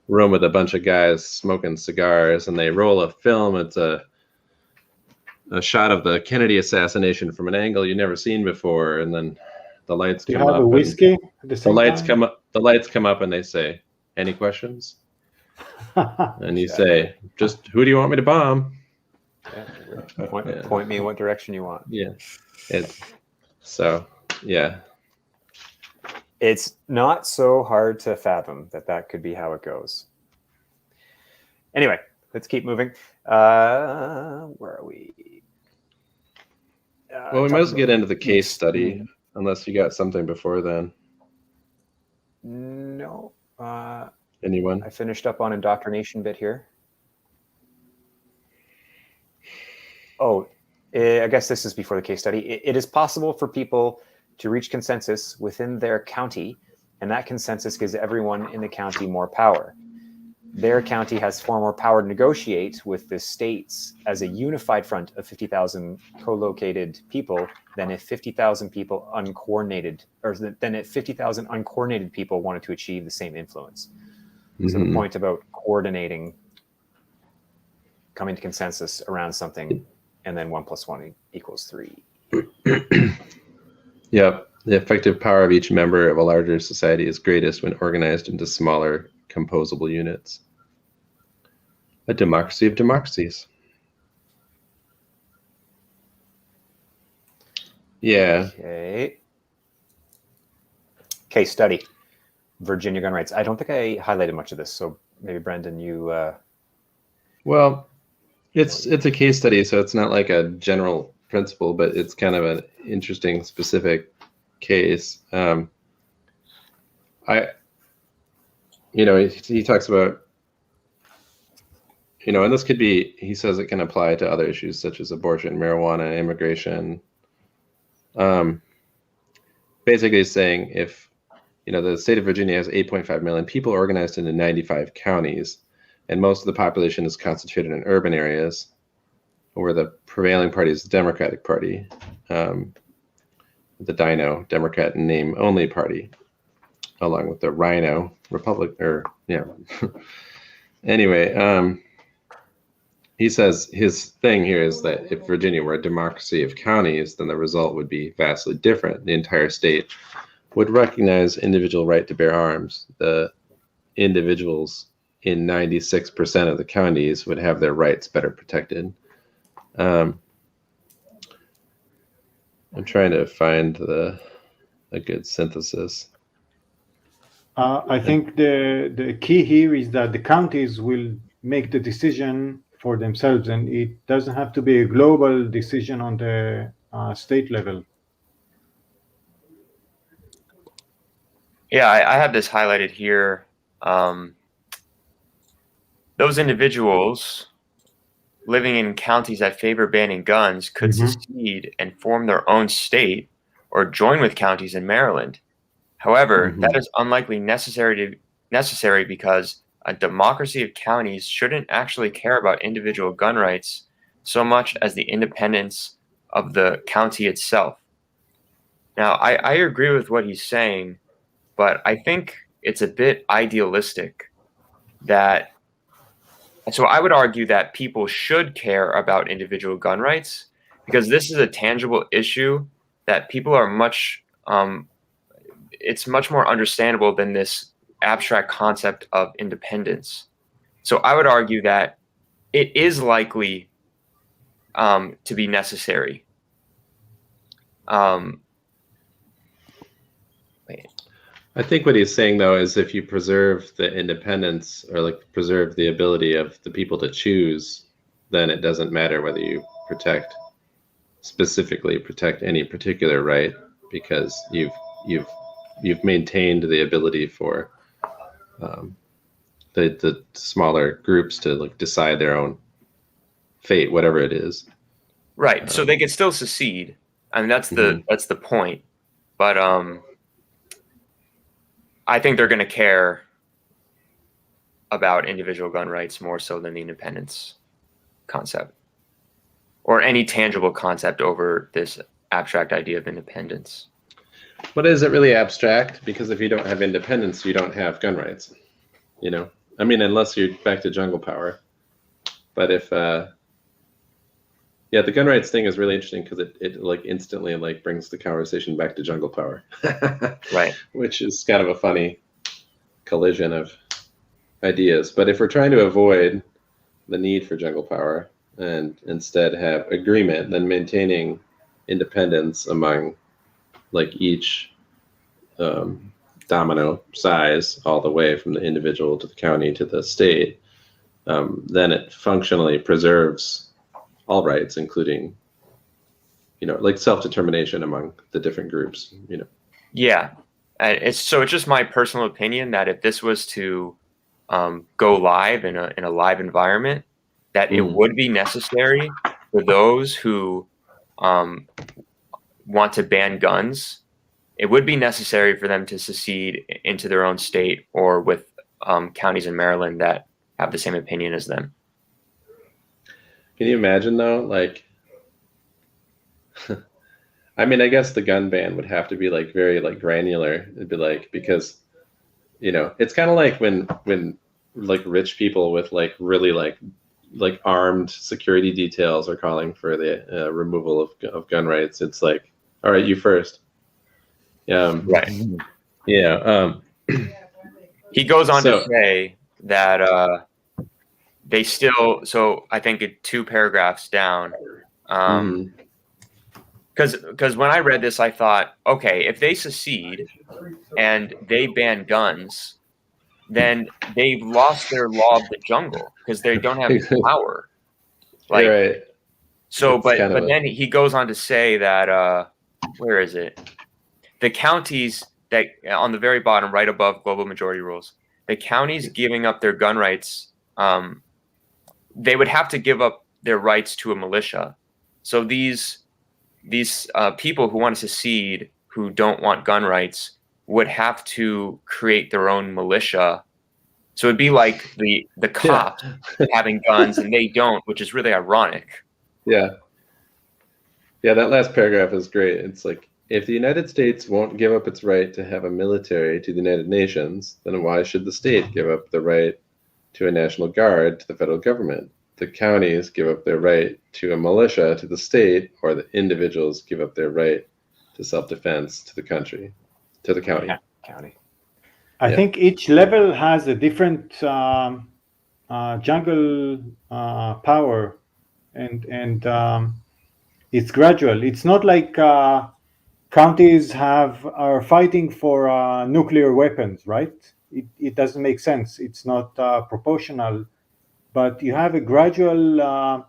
Speaker 2: room with a bunch of guys smoking cigars, and they roll a film. It's a shot of the Kennedy assassination from an angle you've never seen before, and then the lights
Speaker 1: Do you
Speaker 2: come
Speaker 1: have
Speaker 2: up.
Speaker 1: a whiskey at the same
Speaker 2: lights
Speaker 1: time?
Speaker 2: come up. The lights come up, and they say, "Any questions?" And you say, "Just who do you want me to bomb?"
Speaker 5: Yeah. Point me in what direction you want.
Speaker 2: Yeah. It's
Speaker 5: It's not so hard to fathom that could be how it goes. Anyway, let's keep moving. Where are we?
Speaker 2: Well, we might as well get into the case study, unless you got something before then.
Speaker 5: No.
Speaker 2: Anyone?
Speaker 5: I finished up on indoctrination bit here. Oh, I guess this is before the case study. It is possible for people to reach consensus within their county, and that consensus gives everyone in the county more power. Their county has far more power to negotiate with the states as a unified front of 50,000 co-located people than if 50,000 people uncoordinated, or than if 50,000 uncoordinated people wanted to achieve the same influence. So the point about coordinating, coming to consensus around something, and then 1 + 1 = 3.
Speaker 2: Yep. The effective power of each member of a larger society is greatest when organized into smaller, composable units. A democracy of democracies. Yeah.
Speaker 5: Okay. Case study. Virginia gun rights. I don't think I highlighted much of this, so maybe Brendan, you.
Speaker 2: Well, it's a case study, so it's not like a general principle, but it's kind of an interesting, specific case. He talks about, and this could be, he says it can apply to other issues such as abortion, marijuana, immigration. Basically saying if, the state of Virginia has 8.5 million people organized into 95 counties, and most of the population is concentrated in urban areas where the prevailing party is the Democratic Party, the Dino, Democrat in name only party, along with the Rhino, Anyway, he says his thing here is that if Virginia were a democracy of counties, then the result would be vastly different. The entire state would recognize individual right to bear arms. The individuals in 96% of the counties would have their rights better protected. I'm trying to find a good synthesis.
Speaker 1: I think the key here is that the counties will make the decision for themselves, and it doesn't have to be a global decision on the state level.
Speaker 4: Yeah, I have this highlighted here. Those individuals living in counties that favor banning guns could
Speaker 1: Mhm.
Speaker 4: secede and form their own state or join with counties in Maryland. However, that is unlikely necessary because a democracy of counties shouldn't actually care about individual gun rights so much as the independence of the county itself. Now, I agree with what he's saying, but I think it's a bit idealistic that. So I would argue that people should care about individual gun rights because this is a tangible issue that people are it's much more understandable than this abstract concept of independence. So I would argue that it is likely to be necessary.
Speaker 2: I think what he's saying though is if you preserve the independence or like preserve the ability of the people to choose, then it doesn't matter whether you specifically protect any particular right because you've maintained the ability for the smaller groups to like decide their own fate, whatever it is.
Speaker 4: Right. So they could still secede. I mean, that's the point. But I think they're going to care about individual gun rights more so than the independence concept or any tangible concept over this abstract idea of independence.
Speaker 2: But is it really abstract? Because if you don't have independence, you don't have gun rights. You know, I mean, unless you're back to jungle power. But if, the gun rights thing is really interesting because it like instantly like brings the conversation back to jungle power.
Speaker 4: Right.
Speaker 2: Which is kind of a funny collision of ideas. But if we're trying to avoid the need for jungle power and instead have agreement, then maintaining independence among like each domino size all the way from the individual to the county to the state, then it functionally preserves all rights, including, like self-determination among the different groups,
Speaker 4: Yeah. It's just my personal opinion that if this was to go live in a live environment, that it would be necessary for those who want to ban guns. It would be necessary for them to secede into their own state or with counties in Maryland that have the same opinion as them.
Speaker 2: Can you imagine though, like, I mean, I guess the gun ban would have to be like very like granular. It'd be like, because, it's kind of like when like rich people with like really like armed security details are calling for the removal of gun rights. It's like, all right, you first.
Speaker 4: Right.
Speaker 2: Yeah.
Speaker 4: He goes on to say that they still, so I think 2 paragraphs down, because when I read this, I thought, okay, if they secede and they ban guns, then they've lost their law of the jungle because they don't have power. Like,
Speaker 2: right.
Speaker 4: So, but then he goes on to say that, where is it? The counties that on the very bottom, right above global majority rules, the counties giving up their gun rights, they would have to give up their rights to a militia. So these people who want to secede, who don't want gun rights, would have to create their own militia. So it'd be like the cops having guns and they don't, which is really ironic.
Speaker 2: Yeah. Yeah, that last paragraph is great. It's like, if the United States won't give up its right to have a military to the United Nations, then why should the state give up the right to a National Guard to the federal government? The counties give up their right to a militia to the state, or the individuals give up their right to self-defense to the county.
Speaker 5: County.
Speaker 1: I think each level has a different jungle power, and it's gradual. It's not like counties are fighting for nuclear weapons, right? It doesn't make sense. It's not proportional, but you have a gradual.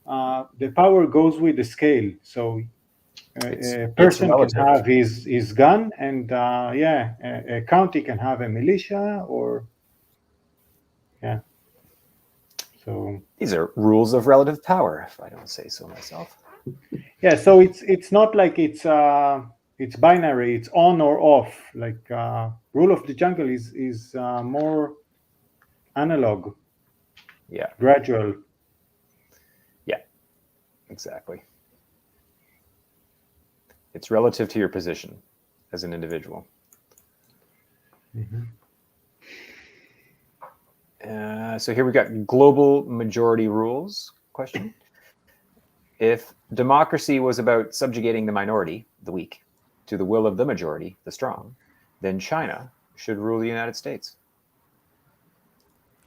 Speaker 1: The power goes with the scale, so a person can have his gun, and a county can have a militia, or So
Speaker 5: These are rules of relative power, if I don't say so myself.
Speaker 1: yeah, so it's not like it's binary. It's on or off. Like rule of the jungle is more analog,
Speaker 5: Yeah,
Speaker 1: gradual.
Speaker 5: yeah, exactly. It's relative to your position as an individual. So here we got global majority rules question. If democracy was about subjugating the minority, the weak, to the will of the majority, the strong, then China should rule the United States.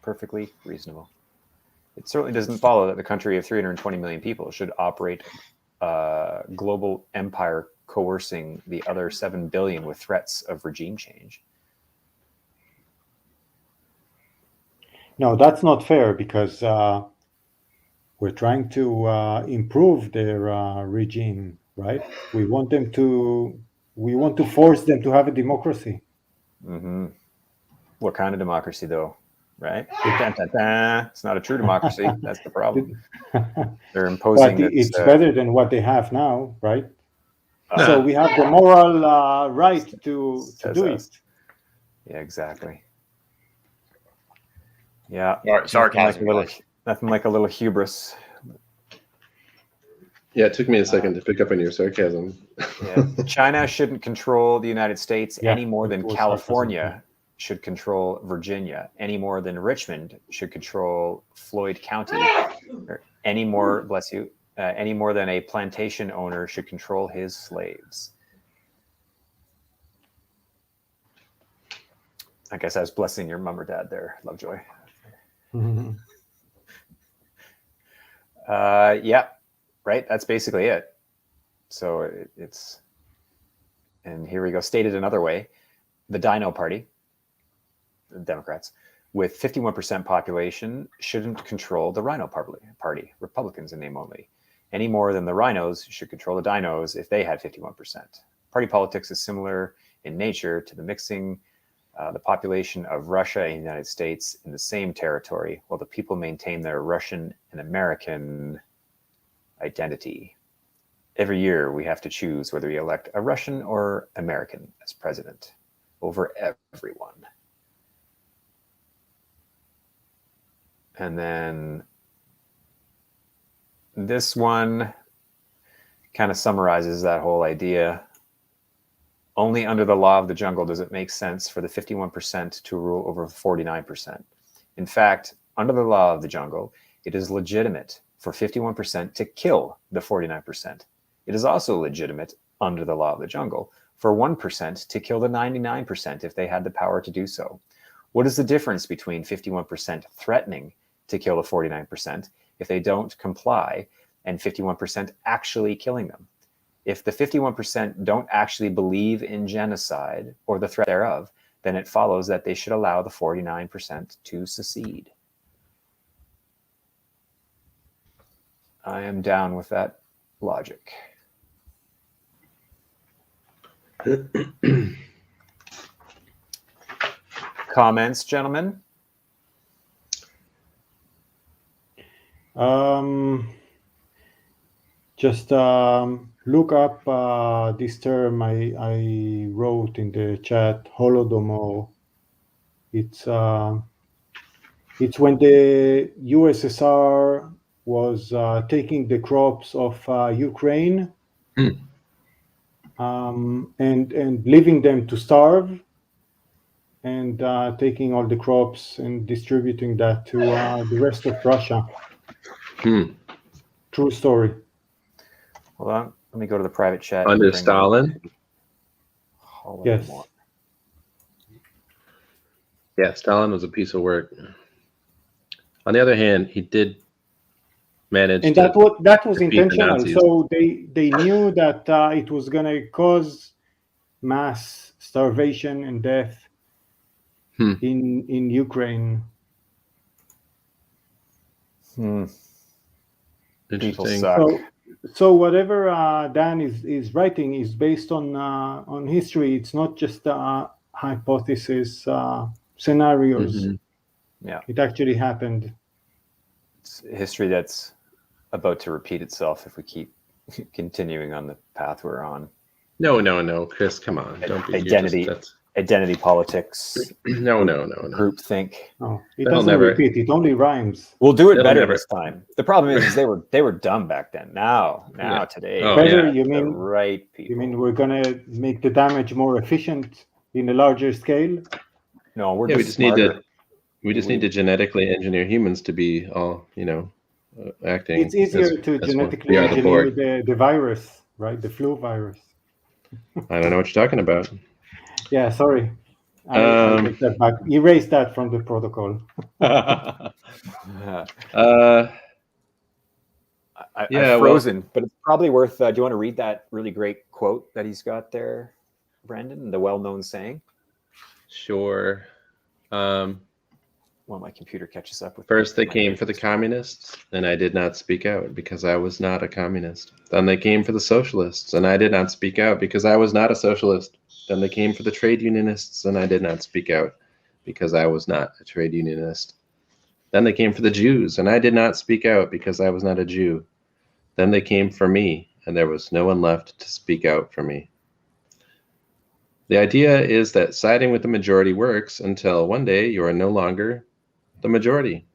Speaker 5: Perfectly reasonable. It certainly doesn't follow that the country of 320 million people should operate a global empire coercing the other 7 billion with threats of regime change.
Speaker 1: No, that's not fair because we're trying to improve their regime, right? We want to force them to have a democracy.
Speaker 5: Mm-hmm. What kind of democracy, though? Right? Dun, dun, dun. It's not a true democracy. That's the problem. They're imposing
Speaker 1: But
Speaker 5: this.
Speaker 1: it's better than what they have now, right?
Speaker 5: So
Speaker 1: So we have the moral right to do it.
Speaker 5: Yeah, exactly. Yeah.
Speaker 4: Sarcasm.
Speaker 5: Nothing like a little hubris.
Speaker 2: Yeah, it took me a second to pick up on your sarcasm.
Speaker 5: Yeah. China shouldn't control the United States any more
Speaker 1: it
Speaker 5: than
Speaker 1: was
Speaker 5: California should control Virginia, any more than Richmond should control Floyd County, or any more, bless you, any more than a plantation owner should control his slaves. I guess I was blessing your mom or dad there, Lovejoy. Yeah, right. That's basically it. So it's, and here we go. Stated another way, the Dino Party, the Democrats, with 51% population, shouldn't control the Rhino Party, Republicans in name only, any more than the Rhinos should control the Dinos if they had 51%. Party politics is similar in nature to the mixing the population of Russia and the United States in the same territory, while the people maintain their Russian and American identity. Every year, we have to choose whether we elect a Russian or American as president over everyone. And then this one kind of summarizes that whole idea. Only under the law of the jungle does it make sense for the 51% to rule over 49%. In fact, under the law of the jungle, it is legitimate for 51% to kill the 49%. It is also legitimate under the law of the jungle for 1% to kill the 99% if they had the power to do so. What is the difference between 51% threatening to kill the 49% if they don't comply and 51% actually killing them? If the 51% don't actually believe in genocide or the threat thereof, then it follows that they should allow the 49% to secede. I am down with that logic. Comments, gentlemen?
Speaker 1: Just look up this term I wrote in the chat, Holodomor. It's when the USSR was taking the crops of Ukraine and leaving them to starve, and taking all the crops and distributing that to the rest of Russia. True story.
Speaker 5: Hold on. Let me go to the private chat.
Speaker 2: Under Stalin?
Speaker 1: Yes.
Speaker 2: Yeah, Stalin was a piece of work. On the other hand, he did manage
Speaker 1: and
Speaker 2: to
Speaker 1: that was
Speaker 2: defeat the
Speaker 1: intentional.
Speaker 2: Nazis.
Speaker 1: So they knew that it was going to cause mass starvation and death in Ukraine.
Speaker 2: Interesting.
Speaker 1: So whatever Dan is writing is based on history. It's not just hypothesis scenarios.
Speaker 5: Yeah,
Speaker 1: it actually happened.
Speaker 5: It's a history that's about to repeat itself if we keep continuing on the path we're on.
Speaker 2: No, Chris, come on. Don't be
Speaker 5: Identity politics.
Speaker 2: No.
Speaker 5: Groupthink.
Speaker 1: No, it
Speaker 2: They'll
Speaker 1: doesn't
Speaker 2: never-
Speaker 1: repeat. It only rhymes.
Speaker 5: We'll do it
Speaker 2: They'll
Speaker 5: better
Speaker 2: never-
Speaker 5: this time. The problem is they were dumb back then. Now
Speaker 2: Yeah.
Speaker 5: today,
Speaker 2: Oh,
Speaker 1: Better,
Speaker 2: yeah.
Speaker 1: you
Speaker 5: the
Speaker 1: mean?
Speaker 5: right people.
Speaker 1: You mean we're gonna make the damage more efficient in a larger scale?
Speaker 5: No, we're
Speaker 2: Yeah,
Speaker 5: just smarter.
Speaker 2: we just need to genetically engineer humans to be all, acting.
Speaker 1: It's easier
Speaker 2: as-
Speaker 1: to
Speaker 2: as
Speaker 1: genetically
Speaker 2: we are the
Speaker 1: engineer
Speaker 2: Borg.
Speaker 1: the virus, right? The flu virus.
Speaker 2: I don't know what you're talking about.
Speaker 1: Yeah, sorry. I take that back. Erase that from the protocol.
Speaker 5: I've
Speaker 2: Yeah,
Speaker 5: frozen, but it's probably worth. Do you want to read that really great quote that he's got there, Brandon? The well-known saying.
Speaker 2: Sure.
Speaker 5: Well, my computer catches up with.
Speaker 2: First, they
Speaker 5: my
Speaker 2: came for the communists, and I did not speak out because I was not a communist. Then they came for the socialists, and I did not speak out because I was not a socialist. Then they came for the trade unionists, and I did not speak out because I was not a trade unionist. Then they came for the Jews, and I did not speak out because I was not a Jew. Then they came for me, and there was no one left to speak out for me. The idea is that siding with the majority works until one day you are no longer the majority.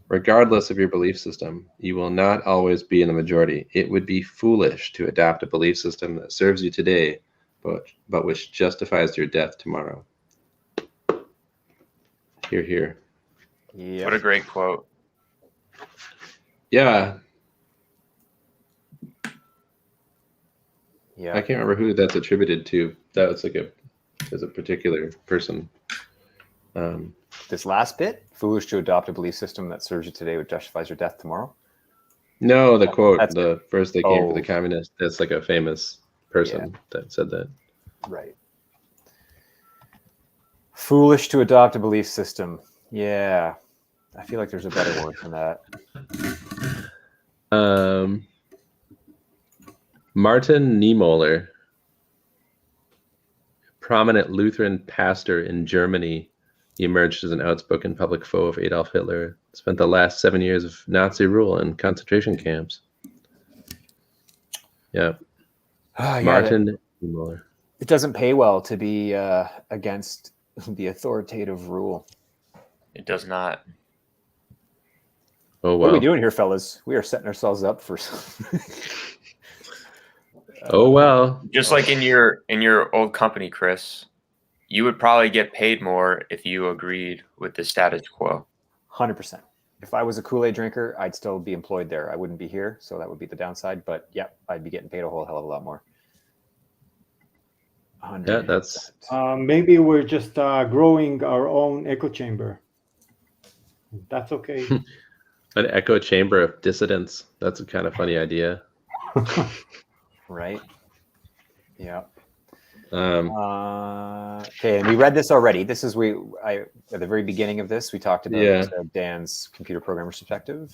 Speaker 2: Regardless of your belief system, you will not always be in the majority. It would be foolish to adopt a belief system that serves you today, but which justifies your death tomorrow. Hear, hear.
Speaker 5: Yeah.
Speaker 4: What a great quote.
Speaker 2: Yeah,
Speaker 5: Yeah.
Speaker 2: I can't remember who that's attributed to. That was as a particular person.
Speaker 5: This last bit, foolish to adopt a belief system that serves you today, which justifies your death tomorrow.
Speaker 2: No, the quote,
Speaker 5: That's
Speaker 2: the first they came for the
Speaker 5: Oh.
Speaker 2: communists. That's like a famous person that said that.
Speaker 5: Right. Foolish to adopt a belief system. Yeah. I feel like there's a better word for that.
Speaker 2: Martin Kneemoller, prominent Lutheran pastor in Germany, he emerged as an outspoken public foe of Adolf Hitler. Spent the last 7 years of Nazi rule in concentration camps. Yeah, Martin Kneemoller.
Speaker 5: It doesn't pay well to be against the authoritative rule.
Speaker 4: It does not.
Speaker 2: Oh,
Speaker 5: What are we
Speaker 2: wow.
Speaker 5: doing here, fellas? We are setting ourselves up for.
Speaker 2: Oh, well.
Speaker 4: Just like in your old company, Chris, you would probably get paid more if you agreed with the status quo.
Speaker 5: 100%. If I was a Kool-Aid drinker, I'd still be employed there. I wouldn't be here, so that would be the downside. But yeah, I'd be getting paid a whole hell of a lot more. 100%.
Speaker 2: Yeah, that's
Speaker 1: Maybe we're just growing our own echo chamber. That's okay.
Speaker 2: an echo chamber of dissidents. That's a kind of funny idea.
Speaker 5: Right. Yeah.
Speaker 2: Um,
Speaker 5: Okay, and we read this already. This is at the very beginning of this, we talked about Dan's computer programmer's perspective.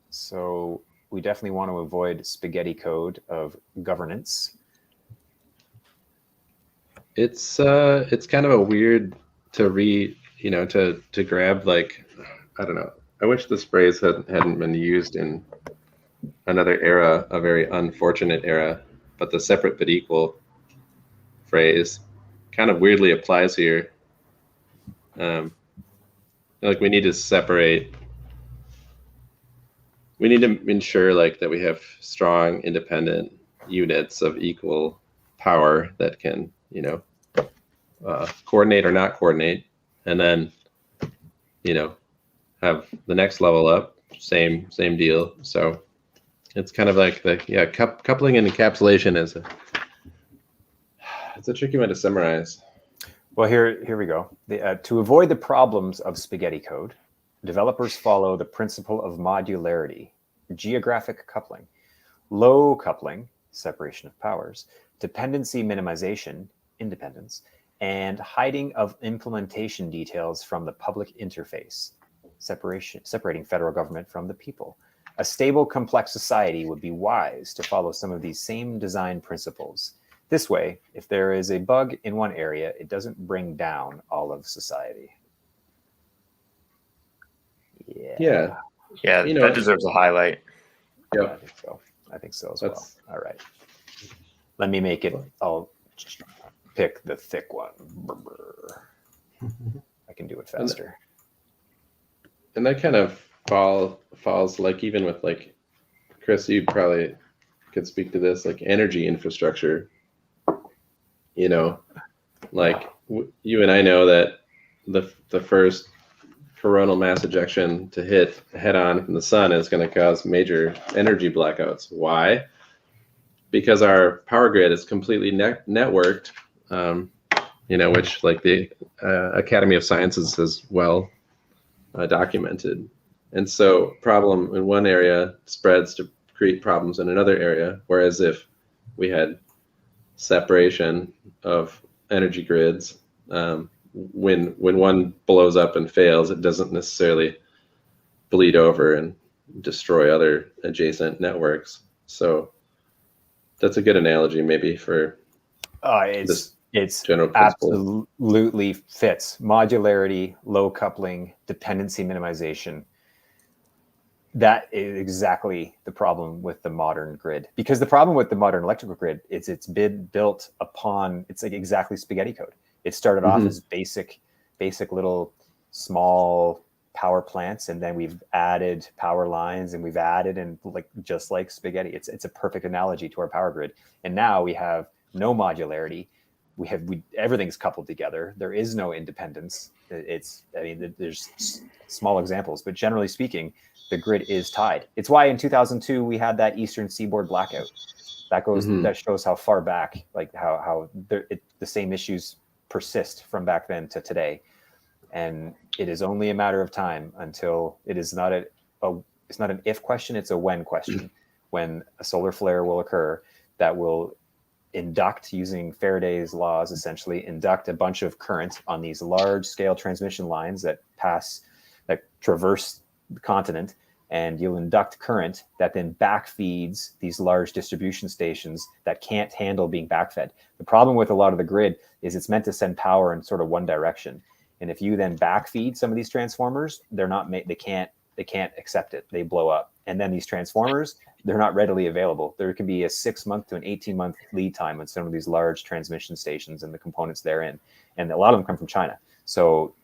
Speaker 5: So we definitely want to avoid spaghetti code of governance.
Speaker 2: it's kind of a weird to read, to grab, like, I don't know. I wish this phrase hadn't been used in another era, a very unfortunate era, but the separate but equal phrase kind of weirdly applies here. Like we need to ensure like that we have strong independent units of equal power that can, coordinate or not coordinate, and then, have the next level up, same deal. So it's kind of like coupling and encapsulation it's a tricky one to summarize.
Speaker 5: Well, here we go. To avoid the problems of spaghetti code, developers follow the principle of modularity, geographic coupling, low coupling, separation of powers, dependency minimization, independence, and hiding of implementation details from the public interface, separating federal government from the people. A stable, complex society would be wise to follow some of these same design principles. This way, if there is a bug in one area, it doesn't bring down all of society.
Speaker 2: Yeah.
Speaker 4: Yeah,
Speaker 2: You know,
Speaker 4: that deserves a highlight.
Speaker 5: I
Speaker 2: Yep.
Speaker 5: think so. I think so as
Speaker 2: That's-
Speaker 5: well. All right. Let me make it. I'll pick the thick one. I can do it faster.
Speaker 2: And that kind of falls like, even with like, Chris, you probably could speak to this, like energy infrastructure. You know, like you and I know that the first coronal mass ejection to hit head on from the sun is going to cause major energy blackouts. Why? Because our power grid is completely networked, you know, which like the Academy of Sciences has well documented. And so problem in one area spreads to create problems in another area. Whereas if we had separation of energy grids, when one blows up and fails, it doesn't necessarily bleed over and destroy other adjacent networks. So that's a good analogy maybe for
Speaker 5: It's
Speaker 2: general principle.
Speaker 5: absolutely fits. Modularity, low coupling, dependency minimization. That is exactly the problem with the modern grid. Because the problem with the modern electrical grid is it's been built upon, it's like exactly spaghetti code. It started off as basic little small power plants, and then we've added power lines, and we've added, and like just like spaghetti. It's a perfect analogy to our power grid. And now we have no modularity. Everything's coupled together. There is no independence. There's small examples, but generally speaking, the grid is tied. It's why in 2002 we had that Eastern Seaboard blackout. That shows how far back, like how the same issues persist from back then to today, and it is only a matter of time until it is not it's not an if question, it's a when question. When a solar flare will occur that will induct, using Faraday's laws, essentially induct a bunch of current on these large scale transmission lines that traverse the continent, and you'll induct current that then backfeeds these large distribution stations that can't handle being backfed. The problem with a lot of the grid is it's meant to send power in sort of one direction. And if you then backfeed some of these transformers, they can't accept it. They blow up. And then these transformers, they're not readily available. There can be a 6-month to an 18-month lead time on some of these large transmission stations and the components therein. And a lot of them come from China. So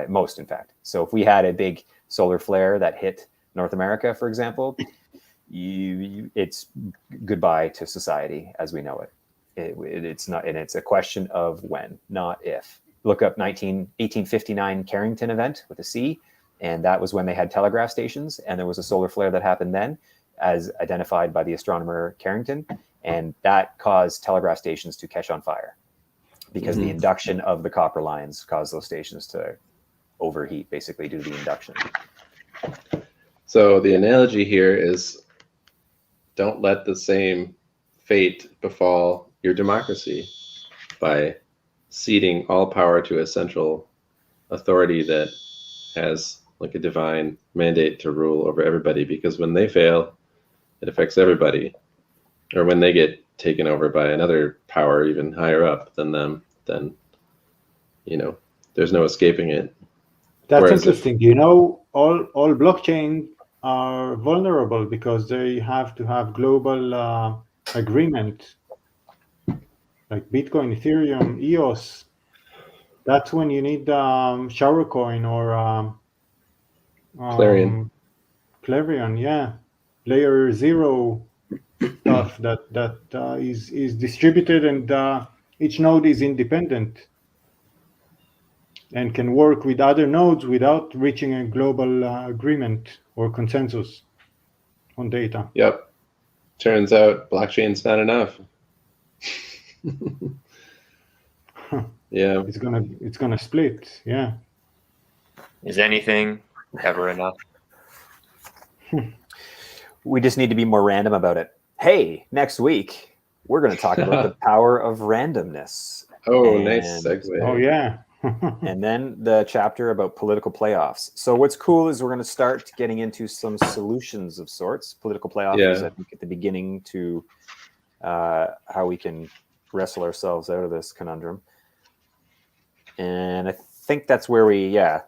Speaker 5: most, in fact. So if we had a big solar flare that hit North America, for example, it's goodbye to society as we know it. It's not, and it's a question of when, not if. Look up 1859 Carrington event with a C, and that was when they had telegraph stations, and there was a solar flare that happened then, as identified by the astronomer Carrington, and that caused telegraph stations to catch on fire because the induction of the copper lines caused those stations to overheat, basically due to the induction.
Speaker 2: So the analogy here is, don't let the same fate befall your democracy by ceding all power to a central authority that has like a divine mandate to rule over everybody, because when they fail, it affects everybody. Or when they get taken over by another power even higher up than them, then, you know, there's no escaping it.
Speaker 1: That's
Speaker 2: Whereas
Speaker 1: interesting. You know, all blockchain are vulnerable because they have to have global agreement, like Bitcoin, Ethereum, EOS. That's when you need shower coin or
Speaker 2: Clarion.
Speaker 1: Clarion, yeah, layer 0 stuff that is distributed, and each node is independent and can work with other nodes without reaching a global agreement or consensus on data.
Speaker 2: Yep. Turns out blockchain's not enough. Yeah.
Speaker 1: It's gonna split. Yeah.
Speaker 4: Is anything ever enough?
Speaker 5: We just need to be more random about it. Hey, next week we're going to talk about the power of randomness.
Speaker 2: Oh, nice segue.
Speaker 1: Oh yeah.
Speaker 5: And then the chapter about political playoffs. So what's cool is we're going to start getting into some solutions of sorts. Political playoffs is, I think, at the beginning to how we can wrestle ourselves out of this conundrum. And I think that's where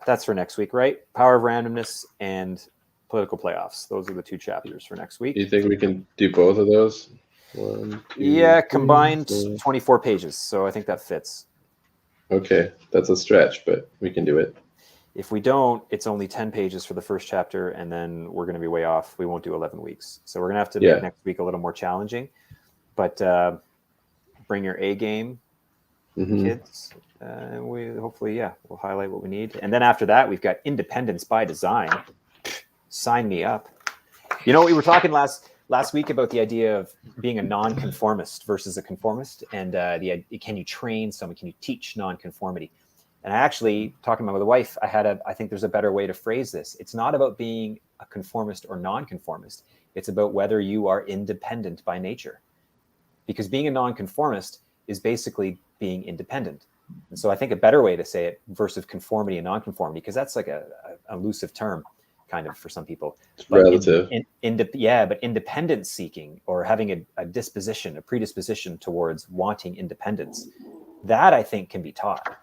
Speaker 5: that's for next week, right? Power of randomness and political playoffs. Those are the 2 chapters for next week.
Speaker 2: Do you think we can do both of those? 1, 2,
Speaker 5: Yeah,
Speaker 2: 3,
Speaker 5: combined
Speaker 2: 4.
Speaker 5: 24 pages. So I think that fits.
Speaker 2: Okay, that's a stretch, but we can do it.
Speaker 5: If we don't, it's only 10 pages for the first chapter, and then we're going to be way off. We won't do 11 weeks. So we're going to have to make next week a little more challenging. But bring your A game, kids. And we hopefully, we'll highlight what we need. And then after that, we've got Independence by Design. Sign me up. You know, we were talking last week about the idea of being a nonconformist versus a conformist, and can you train someone? Can you teach nonconformity? And I actually, talking about my wife, I think there's a better way to phrase this. It's not about being a conformist or nonconformist. It's about whether you are independent by nature. Because being a nonconformist is basically being independent. And so I think a better way to say it versus conformity and nonconformity, because that's like a elusive term kind of for some people.
Speaker 2: It's relative.
Speaker 5: But independence seeking or having a predisposition towards wanting independence, that I think can be taught.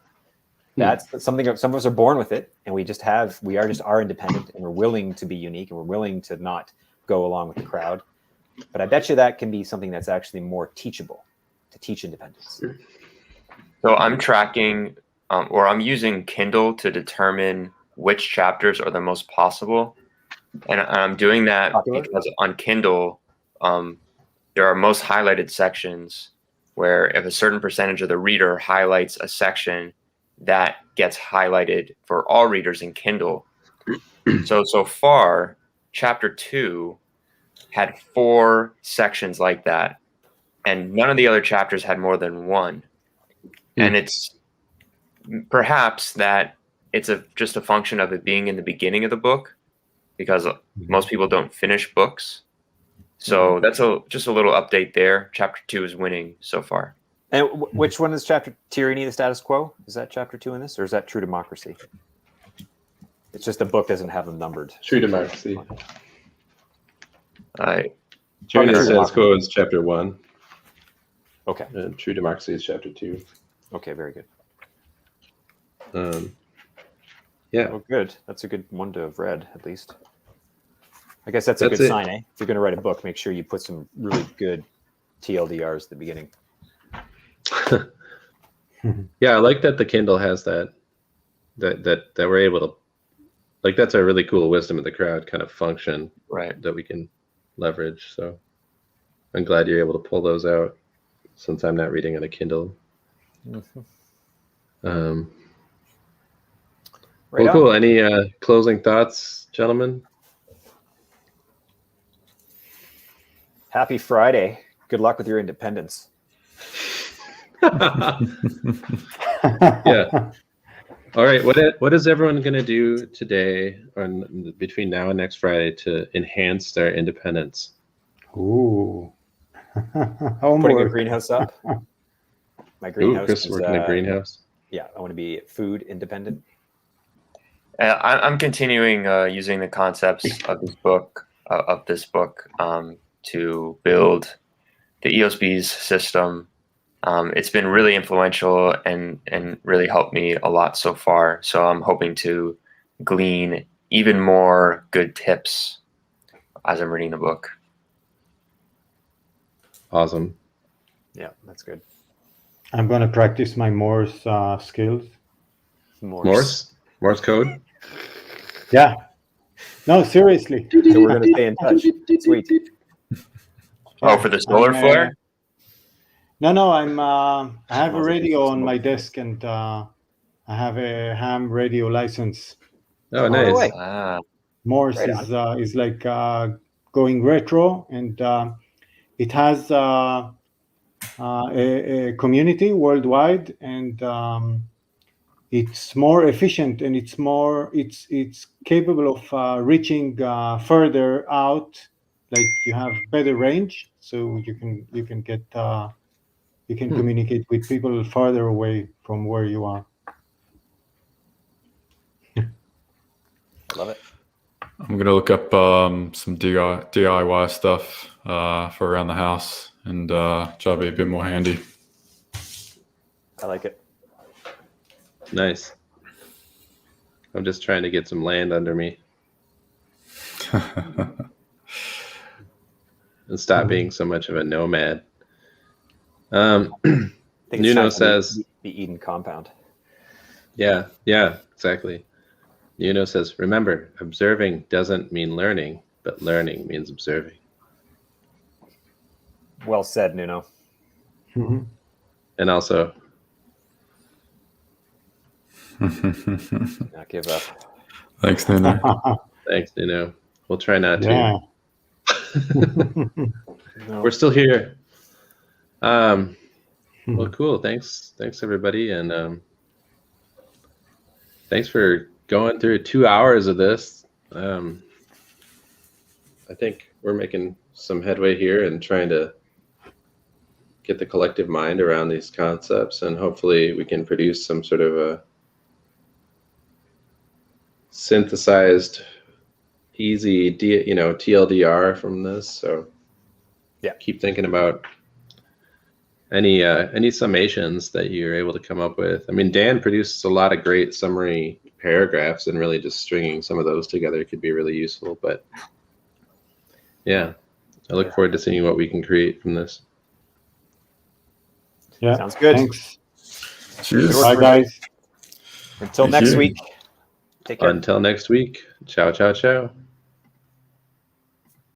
Speaker 5: That's something some of us are born with it, and we are independent, and we're willing to be unique, and we're willing to not go along with the crowd. But I bet you that can be something that's actually more teachable, to teach independence.
Speaker 4: So I'm tracking, or I'm using Kindle to determine which chapters are the most possible. And I'm doing that because on Kindle, there are most highlighted sections where if a certain percentage of the reader highlights a section, that gets highlighted for all readers in Kindle. So far, chapter 2 had 4 sections like that, and none of the other chapters had more than 1. And it's perhaps that it's just a function of it being in the beginning of the book, because most people don't finish books. So that's just a little update there. Chapter 2 is winning so far.
Speaker 5: And which one is chapter Tyranny, the Status Quo? Is that chapter 2 in this, or is that True Democracy? It's just the book doesn't have them numbered.
Speaker 2: True Democracy.
Speaker 4: Tyranny,
Speaker 2: the Status Quo is chapter 1.
Speaker 5: Okay.
Speaker 2: And True Democracy is chapter 2.
Speaker 5: Okay, very good.
Speaker 2: Yeah.
Speaker 5: Oh, good. That's a good one to have read, at least. I guess that's a good sign, eh? If you're going to write a book, make sure you put some really good TLDRs at the beginning.
Speaker 2: Yeah, I like that the Kindle has that we're able to, like, that's a really cool wisdom of the crowd kind of function,
Speaker 4: right,
Speaker 2: that we can leverage. So I'm glad you're able to pull those out, since I'm not reading on a Kindle. Well, cool. Any closing thoughts, gentlemen?
Speaker 5: Happy Friday. Good luck with your independence.
Speaker 2: Yeah. All right. What is everyone going to do today, or between now and next Friday, to enhance their independence?
Speaker 1: Ooh.
Speaker 5: Putting a greenhouse up. My greenhouse.
Speaker 2: Chris is working in a greenhouse.
Speaker 5: Yeah, I want to be food independent.
Speaker 4: I'm continuing using the concepts of this book, to build the EOSB's system. It's been really influential and really helped me a lot so far. So I'm hoping to glean even more good tips as I'm reading the book.
Speaker 2: Awesome.
Speaker 5: Yeah, that's good.
Speaker 1: I'm going to practice my Morse skills.
Speaker 2: Morse code?
Speaker 1: Yeah. No, seriously.
Speaker 5: So we're going to stay in touch. Sweet.
Speaker 4: Oh, for the solar flare?
Speaker 1: No, I have a radio on my desk, and I have a ham radio license.
Speaker 2: Oh, nice.
Speaker 1: Morse is like going retro, and it has a community worldwide, and it's more efficient, and it's capable of reaching further out. Like, you have better range, so you can get you can communicate with people farther away from where you are.
Speaker 5: Love it.
Speaker 6: I'm gonna look up some DIY stuff for around the house, and try to be a bit more handy.
Speaker 5: I like it.
Speaker 2: Nice. I'm just trying to get some land under me. and stop being so much of a nomad.
Speaker 5: I think it's
Speaker 2: Nuno
Speaker 5: time for
Speaker 2: says,
Speaker 5: the Eden compound.
Speaker 2: yeah, exactly. Nuno says, remember, observing doesn't mean learning, but learning means observing.
Speaker 5: Well said, Nuno.
Speaker 1: Mhm.
Speaker 2: And also,
Speaker 5: Not give up.
Speaker 6: Thanks, Nuno.
Speaker 2: thanks, Nuno. We'll try not to.
Speaker 1: Yeah.
Speaker 5: No.
Speaker 2: We're still here. Well, cool. Thanks, everybody, and thanks for going through 2 hours of this. I think we're making some headway here and trying to get the collective mind around these concepts, and hopefully we can produce some sort of a synthesized, easy, TLDR from this. So
Speaker 5: yeah,
Speaker 2: keep thinking about any summations that you're able to come up with. I mean, Dan produced a lot of great summary paragraphs, and really just stringing some of those together could be really useful. But yeah, I look forward to seeing what we can create from this.
Speaker 1: Yeah.
Speaker 5: Sounds good.
Speaker 1: Thanks.
Speaker 6: Cheers.
Speaker 1: Bye, guys.
Speaker 5: Until
Speaker 6: Thank
Speaker 5: next
Speaker 6: you.
Speaker 5: week. Take care.
Speaker 2: Until next week. Ciao, ciao, ciao.